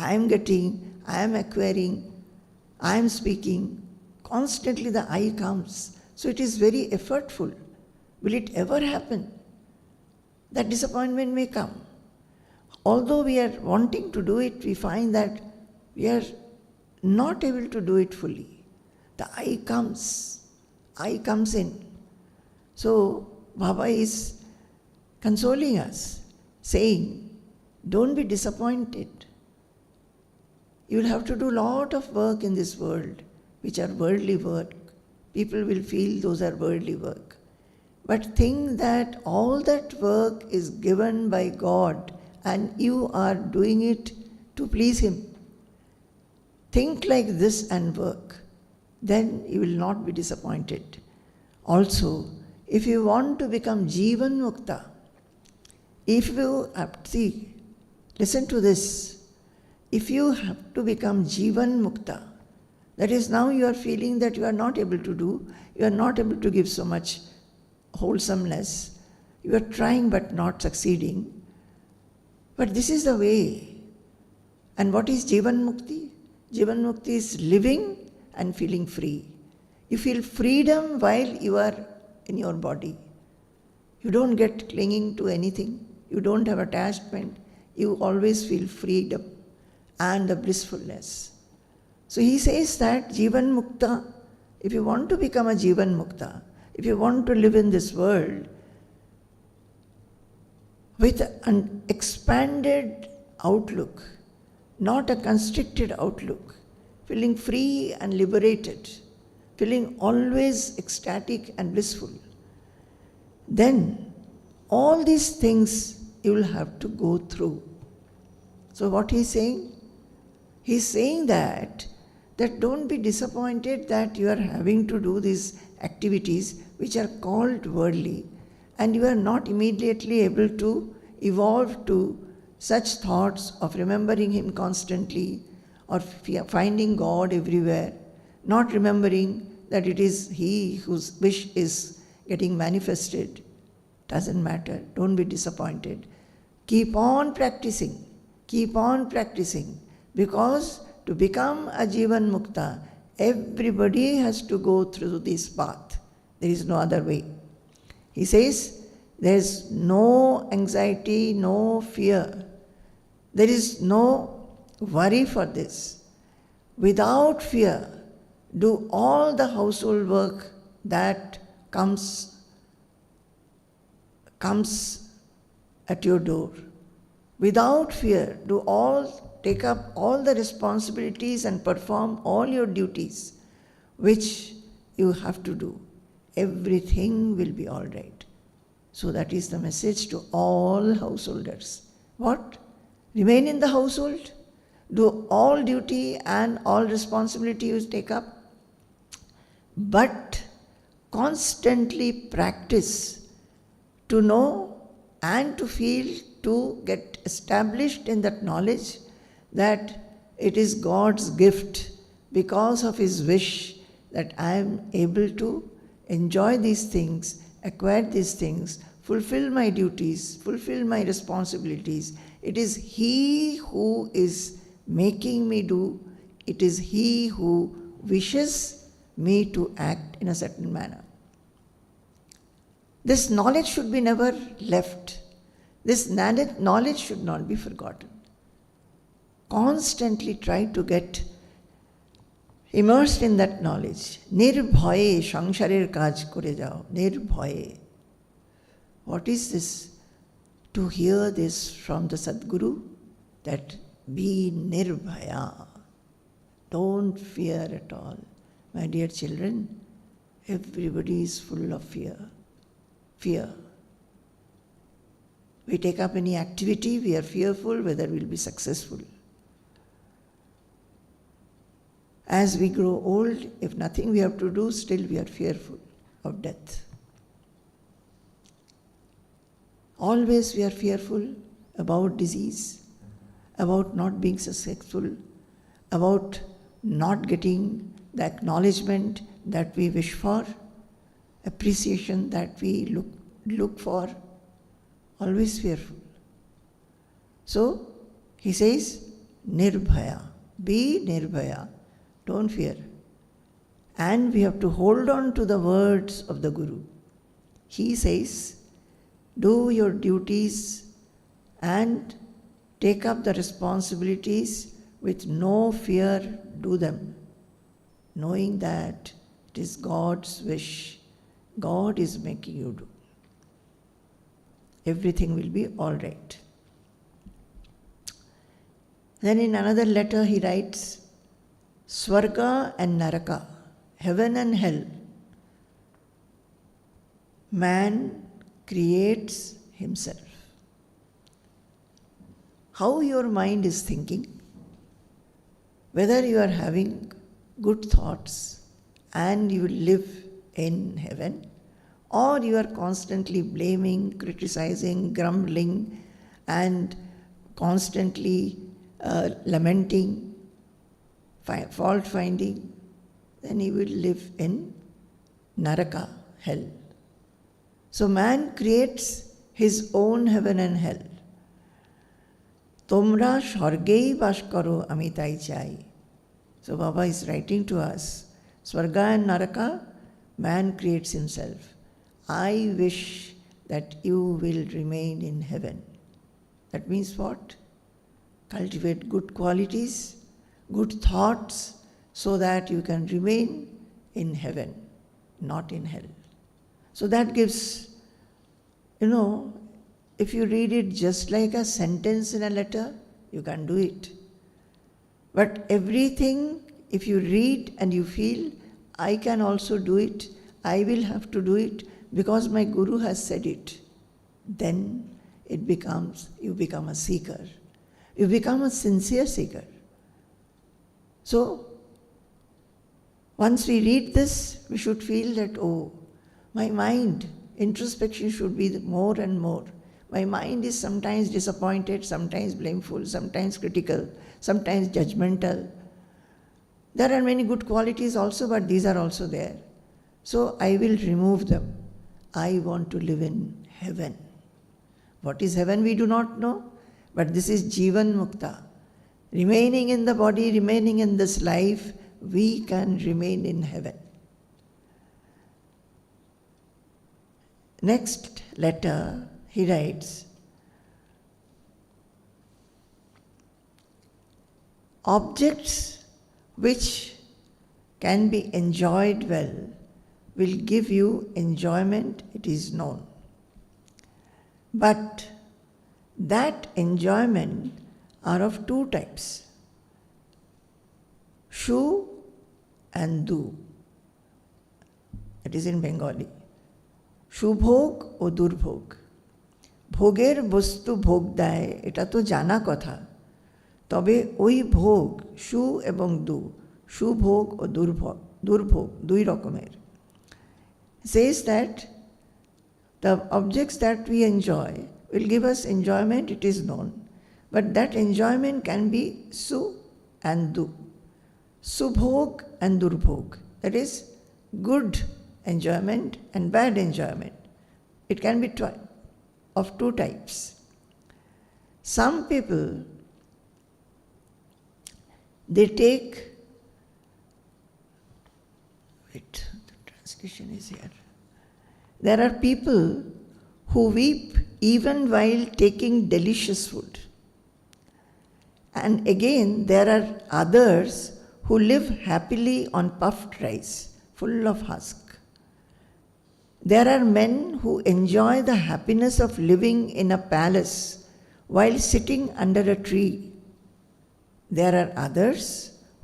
I am getting, I am acquiring, I am speaking. Constantly the I comes. So it is very effortful. Will it ever happen? That disappointment may come. Although we are wanting to do it, we find that we are not able to do it fully. The I comes in. So Baba is consoling us, saying, don't be disappointed. You will have to do a lot of work in this world, which are worldly work. People will feel those are worldly work. But think that all that work is given by God and you are doing it to please Him. Think like this and work. then you will not be disappointed. Also, if you want to become Jivan Mukta, if you see, listen to this, if you have to become Jivan Mukta, that is, now you are feeling that you are not able to do, you are not able to give so much wholesomeness, you are trying but not succeeding. But this is the way. And what is Jivan Mukti? Jivan Mukti is living and feeling free. You feel freedom while you are in your body. You don't get clinging to anything. You don't have attachment. You always feel freedom and the blissfulness. So he says that Jivan Mukta, if you want to become a Jivan Mukta, if you want to live in this world with an expanded outlook, not a constricted outlook, feeling free and liberated, feeling always ecstatic and blissful, then all these things you will have to go through. So what he's saying? He's saying that don't be disappointed that you are having to do these activities which are called worldly, and you are not immediately able to evolve to such thoughts of remembering Him constantly or finding God everywhere, not remembering that it is He whose wish is getting manifested. Doesn't matter. Don't be disappointed. Keep on practicing. Keep on practicing. Because to become a Jivan Mukta, everybody has to go through this path. There is no other way. He says, there is no anxiety, no fear. There is no worry for this. Without fear, do all the household work that comes at your door. Without fear, take up all the responsibilities and perform all your duties which you have to do. Everything will be all right. So that is the message to all householders. What? Remain in the household, do all duty and all responsibility you take up, but constantly practice to know and to feel, to get established in that knowledge that it is God's gift because of His wish that I am able to enjoy these things, acquire these things, fulfill my duties, fulfill my responsibilities. It is He who is making me do, it is He who wishes me to act in a certain manner. This knowledge should be never left. This knowledge should not be forgotten. Constantly try to get immersed in that knowledge. Nirbhaye sangsharer kaj kore jao. Nirbhaye. What is this? To hear this from the Sadguru, that be nirbhaya. Don't fear at all. My dear children, everybody is full of fear. Fear. We take up any activity, we are fearful whether we will be successful. As we grow old, if nothing we have to do, still we are fearful of death. Always we are fearful about disease, about not being successful, about not getting the acknowledgement that we wish for, appreciation that we look for, always fearful. So, he says, nirbhaya, be nirbhaya, don't fear. And we have to hold on to the words of the Guru. He says, do your duties and take up the responsibilities with no fear, do them, knowing that it is God's wish. God is making you do. Everything will be all right. Then in another letter he writes, Swarga and Naraka, heaven and hell, man creates himself. How your mind is thinking, whether you are having good thoughts and you will live in heaven, or you are constantly blaming, criticizing, grumbling, and constantly lamenting, fault finding, then you will live in Naraka, hell. So man creates his own heaven and hell. Tomra swargei bash karo ami tai chai. So Baba is writing to us, Swarga and Naraka, man creates himself. I wish that you will remain in heaven. That means what? Cultivate good qualities, good thoughts, so that you can remain in heaven, not in hell. So that gives, if you read it just like a sentence in a letter, you can do it. But everything, if you read and you feel, I can also do it, I will have to do it because my Guru has said it, then you become a seeker. You become a sincere seeker. So, once we read this, we should feel that, my mind, introspection should be more and more. My mind is sometimes disappointed, sometimes blameful, sometimes critical, sometimes judgmental. There are many good qualities also, but these are also there. So I will remove them. I want to live in heaven. What is heaven we do not know, but this is Jivan Mukta. Remaining in the body, remaining in this life, we can remain in heaven. Next letter, he writes, objects which can be enjoyed well will give you enjoyment, it is known. But that enjoyment are of two types, Shu and Du. It is in Bengali. Shubhog o Durbhog. ভোগের বস্তু ভোগ দেয় এটা তো জানা কথা, তবে ওই ভোগ সু এবং দু, সুভোগ ও দুর্ভোগ দুই রকমের. Says that the objects that we enjoy will give us enjoyment, it is known, but that enjoyment can be su and du, subhog and durbhog, that is good enjoyment and bad enjoyment. It can be of two types. Some people, they take, wait, the translation is here. There are people who weep even while taking delicious food. And again, there are others who live happily on puffed rice, full of husk. There are men who enjoy the happiness of living in a palace while sitting under a tree. There are others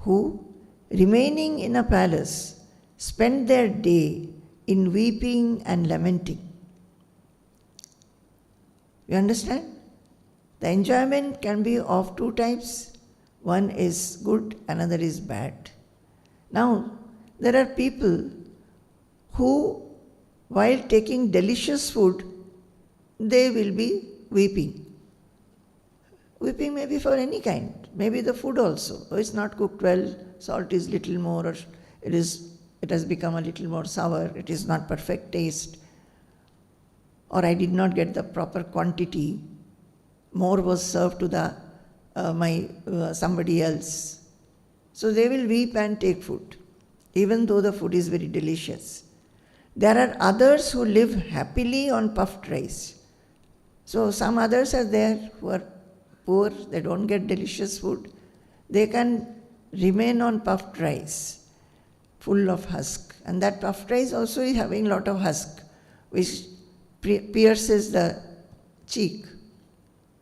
who, remaining in a palace, spend their day in weeping and lamenting. You understand? The enjoyment can be of two types. One is good, another is bad. Now, there are people who, while taking delicious food, they will be weeping. Weeping may be for any kind, maybe the food also. Oh, it's not cooked well, salt is little more, or it has become a little more sour, it is not perfect taste, or I did not get the proper quantity, more was served to somebody else. So they will weep and take food, even though the food is very delicious. There are others who live happily on puffed rice. So some others are there who are poor, they don't get delicious food. They can remain on puffed rice, full of husk. And that puffed rice also is having a lot of husk, which pierces the cheek.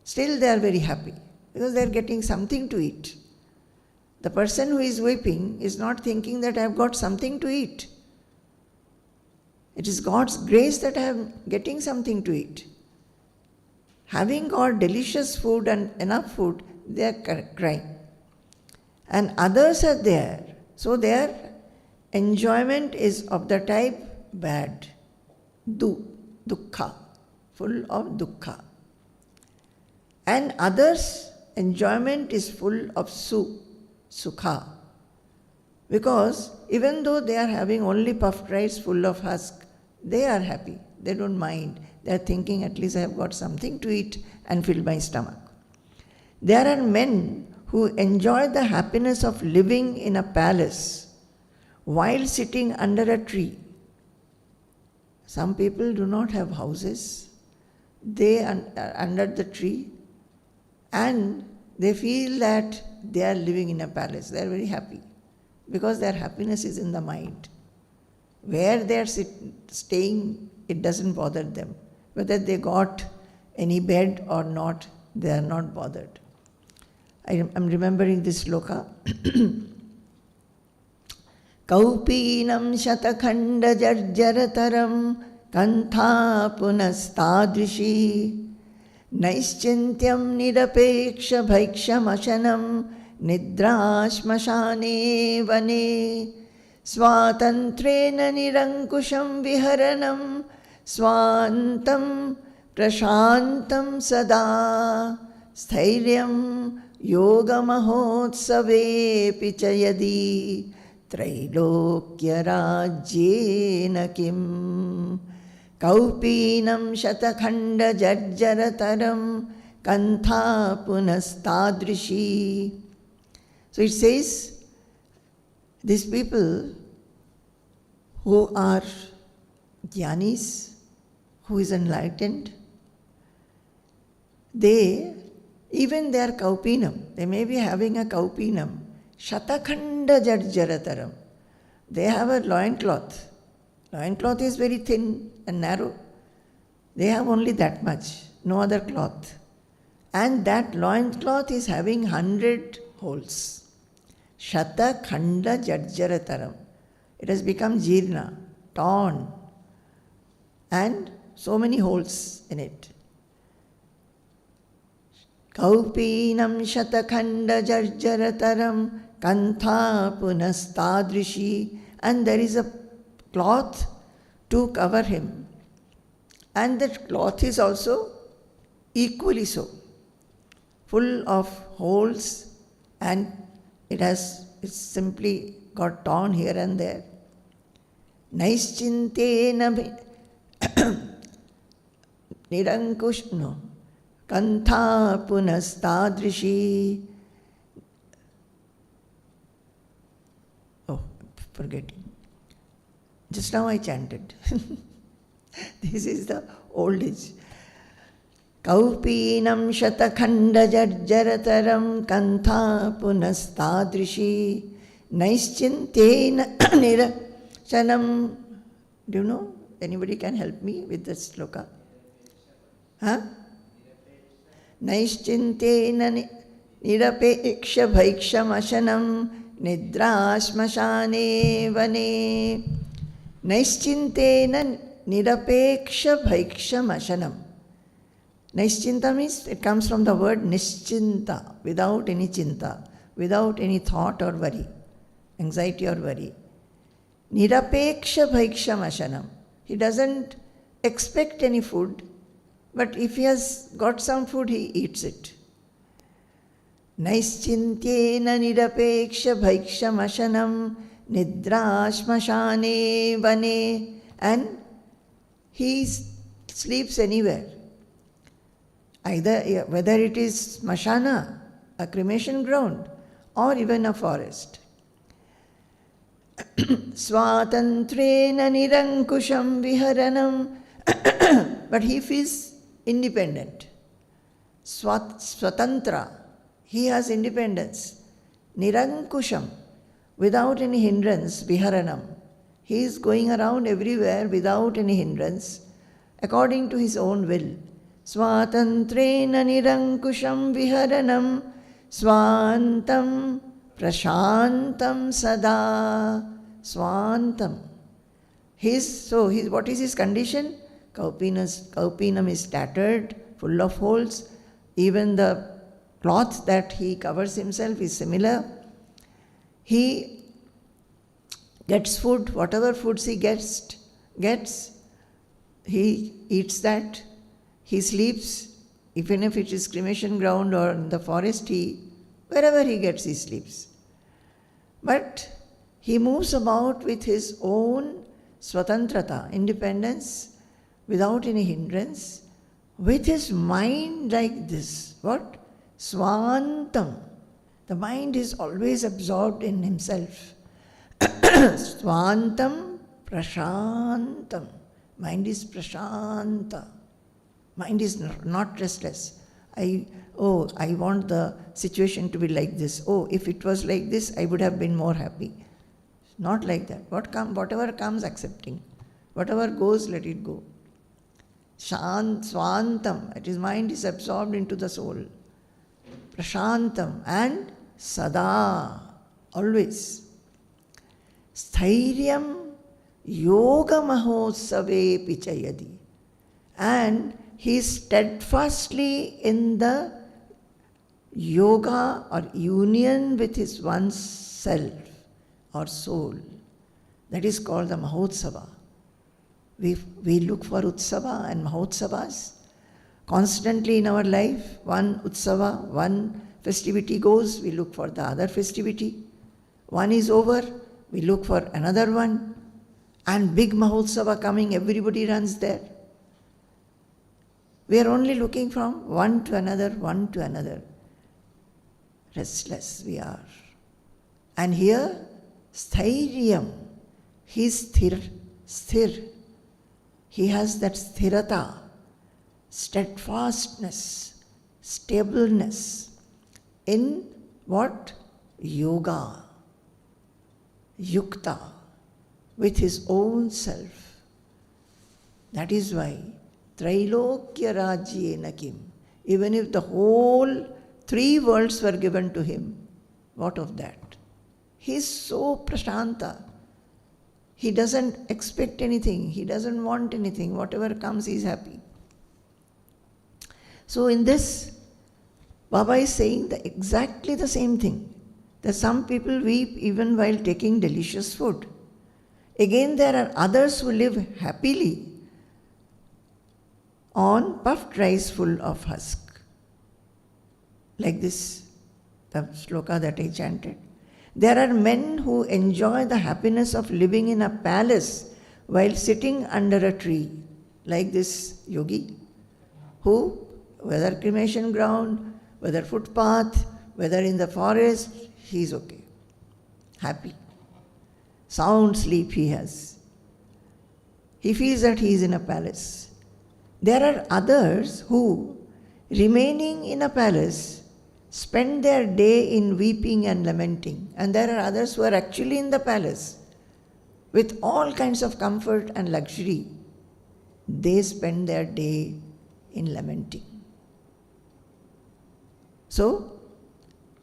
Still they are very happy, because they are getting something to eat. The person who is weeping is not thinking that I have got something to eat. It is God's grace that I am getting something to eat. Having got delicious food and enough food, they are crying. And others are there, so they are enjoyment is of the type bad, dukkha, full of dukkha. And others' enjoyment is full of sukha. Because even though they are having only puffed rice full of husk, they are happy. They don't mind. They are thinking, at least I have got something to eat and fill my stomach. There are men who enjoy the happiness of living in a palace while sitting under a tree. Some people do not have houses. They are under the tree and they feel that they are living in a palace. They are very happy because their happiness is in the mind. Where they are staying, it doesn't bother them. Whether they got any bed or not, they are not bothered. I'm remembering this sloka. Kaupinam shatakhanda jarjaratam kantha punastadrishi naischintyam nirapeksha bhaikshamashanam nidrashmashane vane swatantrena nirankusham viharanam swantam prashantam sada स्थैर्यं योगमहोत्सवे पिचयदि त्रैलोक्यराज्येन किम् कौपीनं शतखण्डजर्जरतरं कन्था पुनस्तादृशी. So it says, these people who are jnanis, who is enlightened, even they are kaupinam, they may be having a kaupinam, shatakhanda jarjarataram. They have a loincloth. Loincloth is very thin and narrow. They have only that much, no other cloth. And that loincloth is having 100 holes. Shatakhanda jarjarataram. It has become jirna, torn, and so many holes in it. Kaupinam shatakhanda jarjarataram kantha punastadrishi. And there is a cloth to cover him. And that cloth is also equally so, full of holes, and it's simply got torn here and there. Naischintena nirankush, no. Kantha punastadrishi. Oh, forgetting. Just now I chanted. This is the old age. Kaupinam shatakhanda jarjarataram kantha punastadrishi naischintena nirachanam. Do you know? Anybody can help me with this sloka? Huh? Naischintena nirapeksha bhaikshamashanam nidrashmashane vane. Naischintena nirapeksha bhaikshamashanam. Naischinta means, it comes from the word nischinta, without any chinta, without any thought or worry, anxiety or worry. Nirapeksha bhaikshamashanam. He doesn't expect any food, but if he has got some food, he eats it. Naischintyena nirapeksha bhaikshamashanam nidrashmashane vane. And he sleeps anywhere. Either whether it is smashana, a cremation ground, or even a forest. Swatantrena nirankusham viharanam. But he feels independent. Swatantra, he has independence. Nirankusham, without any hindrance, viharanam. He is going around everywhere without any hindrance, according to his own will. Swatantrena nirankusham viharanam swantam prashantam sada. Swantam. What is his condition? Kaupinam is tattered, full of holes. Even the cloth that he covers himself is similar. He gets food, whatever foods he gets, he eats that, he sleeps, even if it is cremation ground or in the forest, wherever he gets, he sleeps. But he moves about with his own swatantrata, independence, without any hindrance, with his mind like this. What? Swantam. The mind is always absorbed in himself. Swantam prashantam. Mind is prashanta. Mind is not restless. I want the situation to be like this. Oh, if it was like this, I would have been more happy. Not like that. Whatever comes, accepting. Whatever goes, let it go. Swantam, his mind is absorbed into the soul. Prashantam and sada, always. Sthairyam yoga mahotsave pichayadi. And he is steadfastly in the yoga or union with his one's self or soul. That is called the Mahotsava. We look for Utsava and Mahotsavas constantly in our life. One Utsava, one festivity goes, we look for the other festivity. One is over, we look for another one. And big Mahotsava coming, everybody runs there. We are only looking from one to another, one to another. Restless we are. And here, Sthairyam, he is sthir. He has that sthirata, steadfastness, stableness in what? Yoga, yukta, with his own self. That is why Trailokya Rajyena Kim, even if the whole 3 worlds were given to him, what of that? He is so prashanta. He doesn't expect anything. He doesn't want anything. Whatever comes, he is happy. So in this, Baba is saying exactly the same thing. That some people weep even while taking delicious food. Again, there are others who live happily on puffed rice full of husk. Like this, the sloka that I chanted. There are men who enjoy the happiness of living in a palace while sitting under a tree, like this yogi, who, whether cremation ground, whether footpath, whether in the forest, he is okay, happy. Sound sleep he has. He feels that he is in a palace. There are others who, remaining in a palace, spend their day in weeping and lamenting. And there are others who are actually in the palace with all kinds of comfort and luxury. They spend their day in lamenting. So,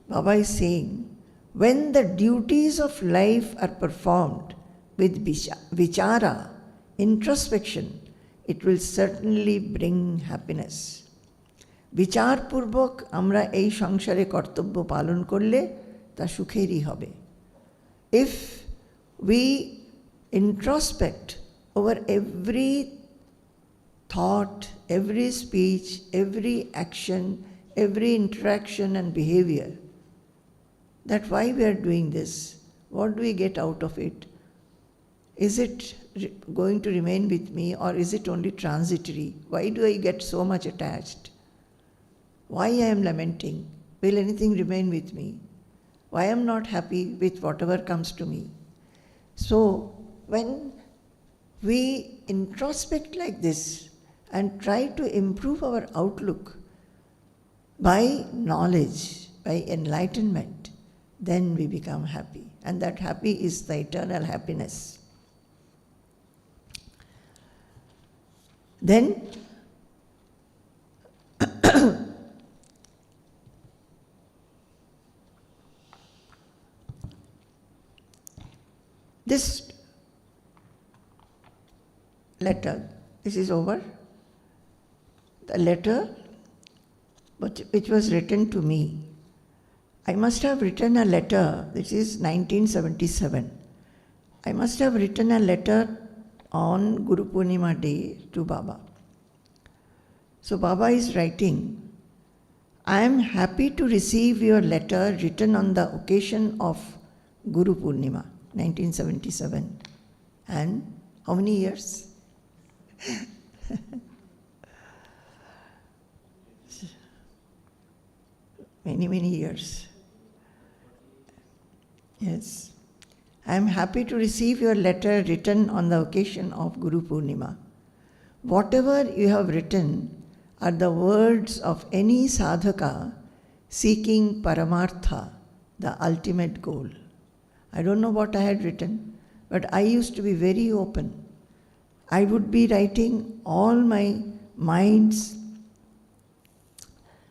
Baba is saying, when the duties of life are performed with vichara, introspection, it will certainly bring happiness. বিচারপূর্বক আমরা এই সংসারে কর্তব্য পালন করলে তা সুখেরই হবে. If we introspect over every thought, every speech, every action, every interaction and behavior, that why we are doing this, what do we get out of it? Is it going to remain with me or is it only transitory? Why do I get so much attached? Why I am lamenting? Will anything remain with me? Why I am not happy with whatever comes to me? So, when we introspect like this and try to improve our outlook by knowledge, by enlightenment, then we become happy. And that happy is the eternal happiness. Then, this letter, this is over. The letter which was written to me. I must have written a letter, this is 1977. I must have written a letter on Guru Purnima day to Baba. So Baba is writing, I am happy to receive your letter written on the occasion of Guru Purnima, 1977. And how many years? Many years. Yes. I am happy to receive your letter written on the occasion of Guru Purnima. Whatever you have written are the words of any sadhaka seeking paramartha, the ultimate goal. I don't know what I had written, but I used to be very open. I would be writing all my mind's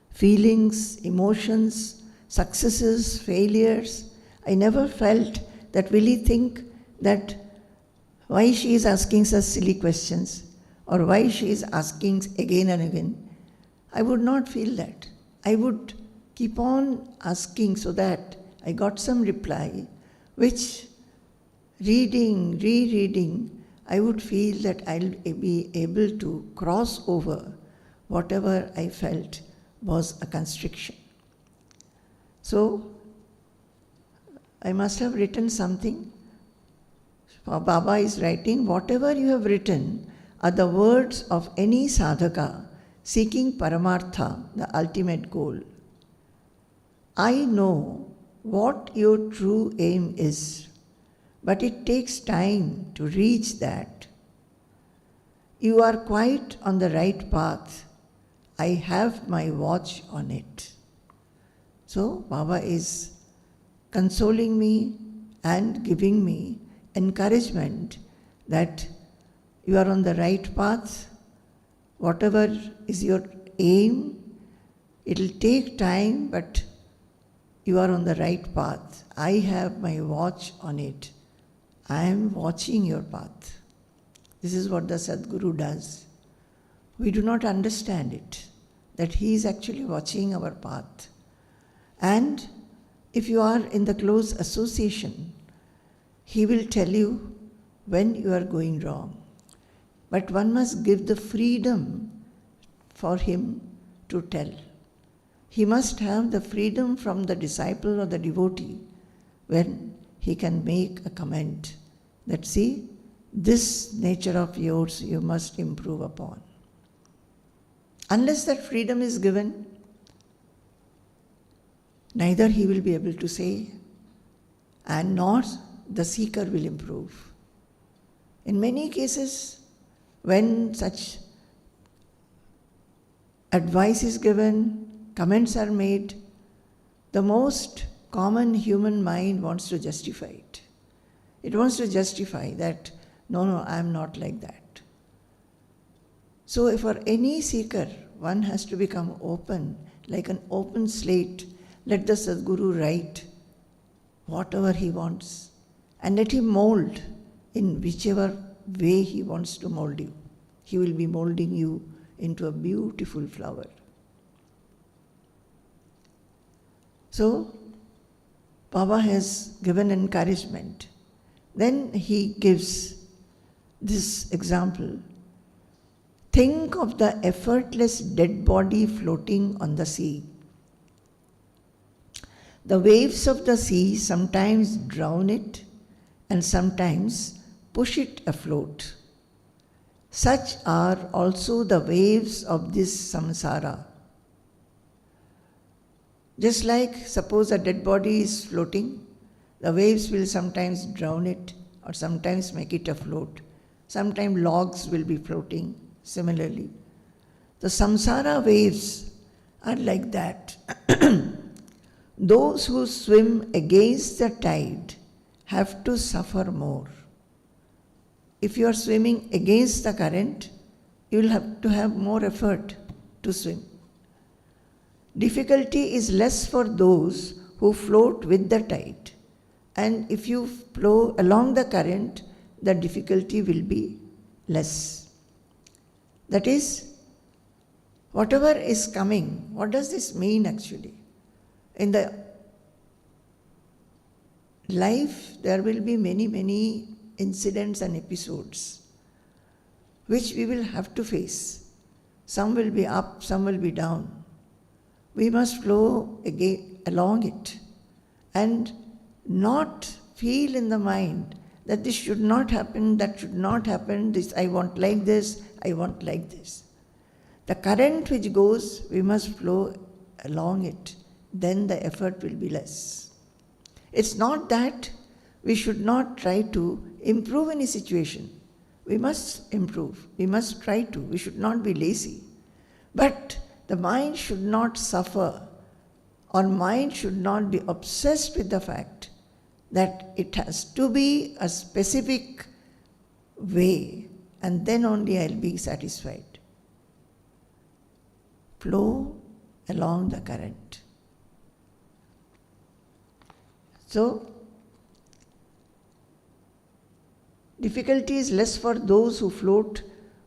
feelings, emotions, successes, failures. I never felt that will he think that why she is asking such silly questions or why she is asking again and again. I would not feel that. I would keep on asking so that I got some reply, which reading, rereading, I would feel that I'll be able to cross over whatever I felt was a constriction. So, I must have written something. Baba is writing, whatever you have written are the words of any sadhaka seeking paramartha, the ultimate goal. I know what your true aim is, but it takes time to reach that. You are quite on the right path. I have my watch on it. So, Baba is consoling me and giving me encouragement that you are on the right path. Whatever is your aim, it will take time, but you are on the right path. I have my watch on it. I am watching your path. This is what the Sadguru does. We do not understand it, that he is actually watching our path. And if you are in the close association, he will tell you when you are going wrong. But one must give the freedom for him to tell. He must have the freedom from the disciple or the devotee when he can make a comment that, see, this nature of yours you must improve upon. Unless that freedom is given, neither he will be able to say, and nor the seeker will improve. In many cases, when such advice is given, comments are made, the most common human mind wants to justify it. It wants to justify that, no, I am not like that. So for any seeker, one has to become open, like an open slate. Let the Sadguru write whatever he wants and let him mold in whichever way he wants to mold you. He will be molding you into a beautiful flower. So, Baba has given encouragement. Then he gives this example. Think of the effortless dead body floating on the sea. The waves of the sea sometimes drown it and sometimes push it afloat. Such are also the waves of this samsara. Just like, suppose a dead body is floating, the waves will sometimes drown it or sometimes make it afloat. Sometimes logs will be floating. Similarly, the samsara waves are like that. Those who swim against the tide have to suffer more. If you are swimming against the current, you will have to have more effort to swim. Difficulty is less for those who float with the tide. And if you flow along the current, the difficulty will be less. That is, whatever is coming, what does this mean actually? In the life, there will be many incidents and episodes which we will have to face. Some will be up, some will be down. We must flow along it and not feel in the mind that this should not happen, that should not happen, this I want like this, I want like this. The current which goes, we must flow along it. Then the effort will be less. It's not that we should not try to improve any situation. We must improve. We must try to. We should not be lazy. But the mind should not suffer. Our mind should not be obsessed with the fact that it has to be a specific way and then only I'll be satisfied. Flow along the current. So, difficulty is less for those who float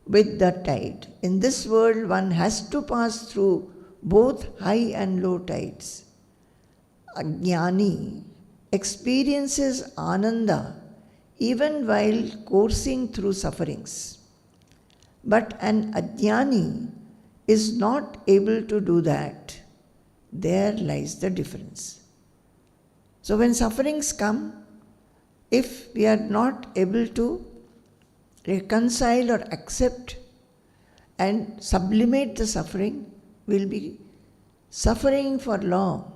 with the tide. In this world, one has to pass through both high and low tides. A jnani experiences ananda even while coursing through sufferings. But an ajnani is not able to do that. There lies the difference. So when sufferings come, if we are not able to reconcile or accept and sublimate the suffering, we'll be suffering for long.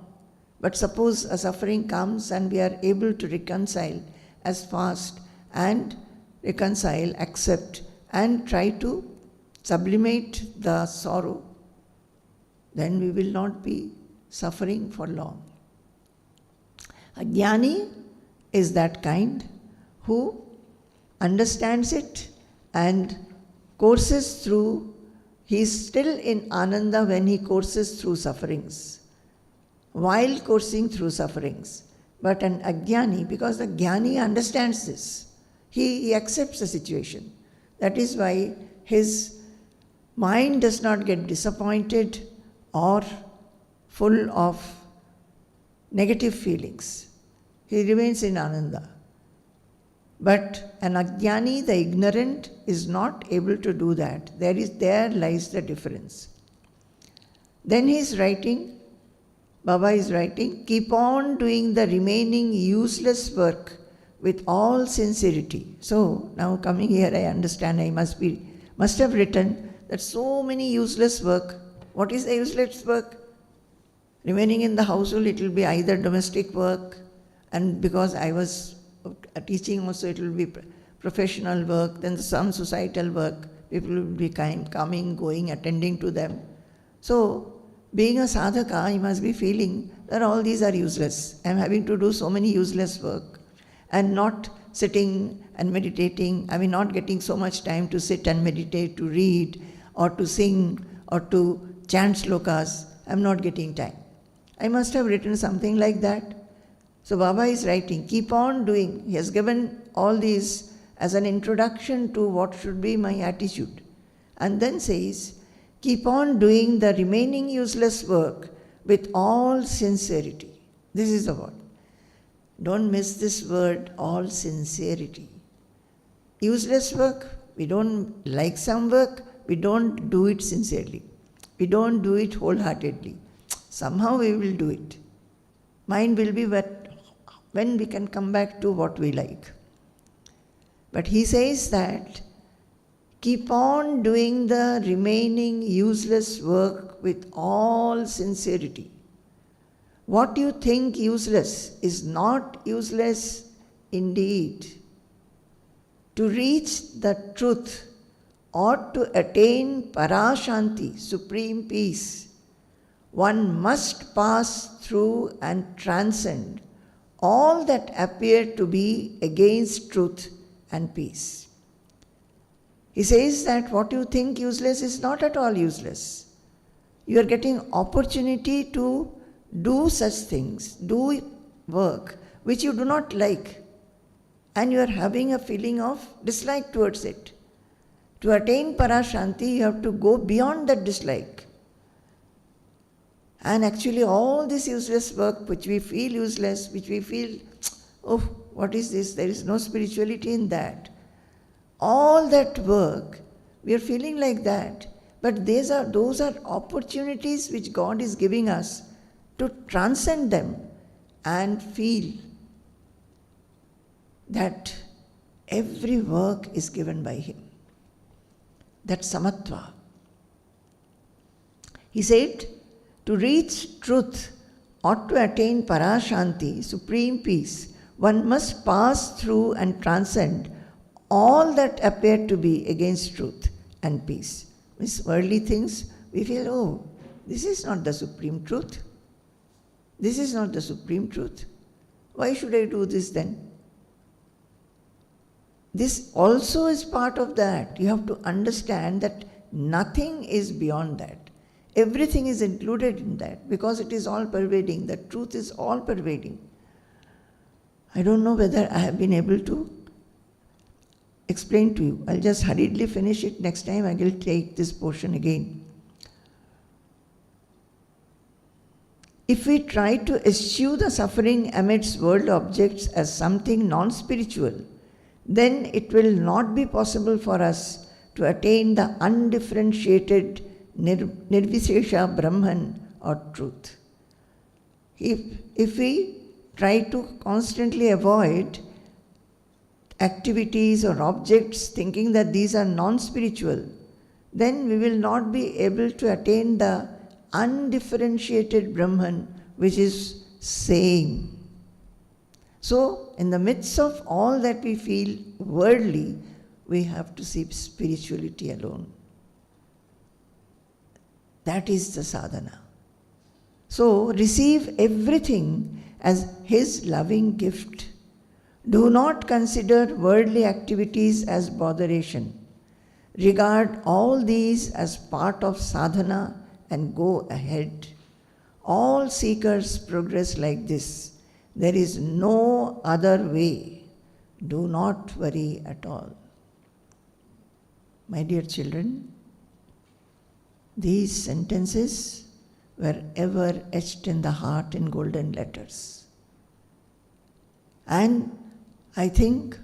But suppose a suffering comes and we are able to reconcile as fast and reconcile, accept and try to sublimate the sorrow, then we will not be suffering for long. A jnani is that kind who understands it and courses through. He is still in ananda when he courses through sufferings, while coursing through sufferings. But an ajnani, because the jnani understands this, he accepts the situation. That is why his mind does not get disappointed or full of negative feelings. He remains in ananda. But an ajnani, the ignorant, is not able to do that. There lies the difference. Then he is writing, Baba is writing, keep on doing the remaining useless work with all sincerity. So now coming here, I understand I must have written that so many useless work. What is the useless work? Remaining in the household, it will be either domestic work, and because I was teaching also, it will be professional work, then some societal work. People will be coming, going, attending to them. So, being a sadhaka, I must be feeling that all these are useless. I am having to do so many useless work and not sitting and meditating. I mean, not getting so much time to sit and meditate, to read, or to sing, or to chant slokas. I am not getting time. I must have written something like that. So Baba is writing, keep on doing. He has given all these as an introduction to what should be my attitude. And then says, keep on doing the remaining useless work with all sincerity. This is the word. Don't miss this word, all sincerity. Useless work, we don't like some work, we don't do it sincerely. We don't do it wholeheartedly. Somehow we will do it. Mind will be wet when we can come back to what we like. But he says that keep on doing the remaining useless work with all sincerity. What you think useless is not useless indeed. To reach the truth or to attain parashanti, supreme peace, one must pass through and transcend all that appear to be against truth and peace. He says that what you think useless is not at all useless. You are getting opportunity to do such things, do work which you do not like, and you are having a feeling of dislike towards it. To attain parashanti, you have to go beyond that dislike. And actually all this useless work which we feel useless, which we feel, oh, What is this? There is no spirituality in that. All that work, we are feeling like that. But those are opportunities which God is giving us to transcend them and feel that every work is given by Him. That's samatva. He said, to reach truth or to attain parashanti, supreme peace, one must pass through and transcend all that appear to be against truth and peace. These worldly things, we feel, oh, this is not the supreme truth. This is not the supreme truth. Why should I do this then? This also is part of that. You have to understand that nothing is beyond that. Everything is included in that because it is all pervading. The truth is all pervading. I don't know whether I have been able to explain to you. I'll just hurriedly finish it. Next time I will take this portion again. If we try to eschew the suffering amidst world objects as something non-spiritual, then it will not be possible for us to attain the undifferentiated Nirvisesha Brahman or truth. If we try to constantly avoid activities or objects thinking that these are non-spiritual, then we will not be able to attain the undifferentiated Brahman, which is same. So, in the midst of all that we feel worldly, we have to see spirituality alone. That is the sadhana. So, receive everything as His loving gift. Do not consider worldly activities as botheration. Regard all these as part of sadhana and go ahead. All seekers progress like this. There is no other way. Do not worry at all. My dear children, these sentences were ever etched in the heart in golden letters. And I think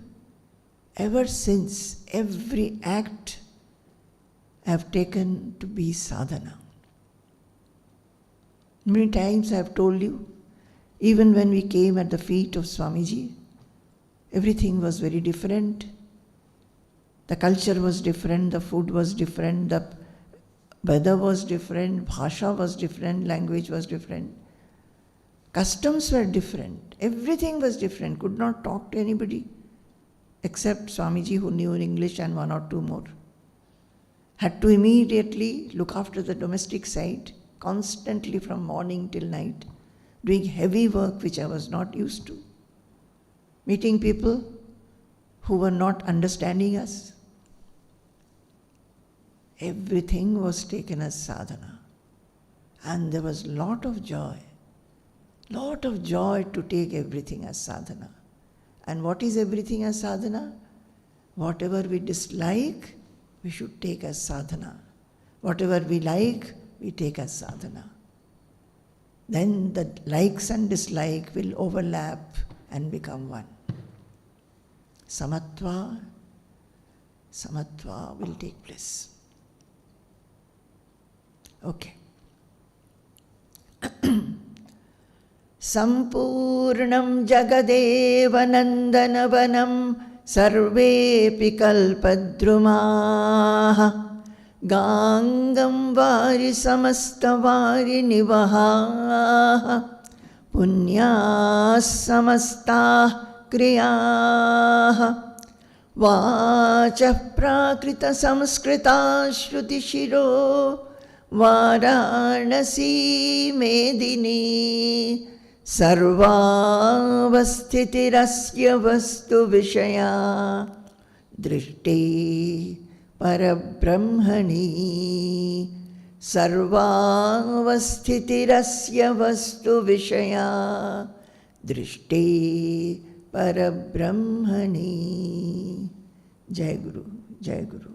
ever since, every act I have taken to be sadhana. Many times I have told you, even when we came at the feet of Swamiji, everything was very different. The culture was different, the food was different, the weather was different, bhasha was different, language was different. Customs were different, everything was different. Could not talk to anybody except Swamiji, who knew English and one or two more. Had to immediately look after the domestic side, constantly from morning till night, doing heavy work which I was not used to. Meeting people who were not understanding us. Everything was taken as sadhana. And there was lot of joy to take everything as sadhana. And what is everything as sadhana? Whatever we dislike, we should take as sadhana. Whatever we like, we take as sadhana. Then the likes and dislike will overlap and become one. Samatva will take place. Okay. Sampurnam Jagadeva Nandanavanam Sarvepi Kalpadrumaha Gangam Vari Samastavari Nivaha Punyas Samasta Kriyaha Vacha Prakrita Samskrita Shruti Shiro Varanasi Medini Sarvavasthitirasya Vastu Vishaya Drishti Parabrahmani Sarvavasthitirasya Vastu Vishaya Drishti Parabrahmani. Jai Guru, Jai Guru.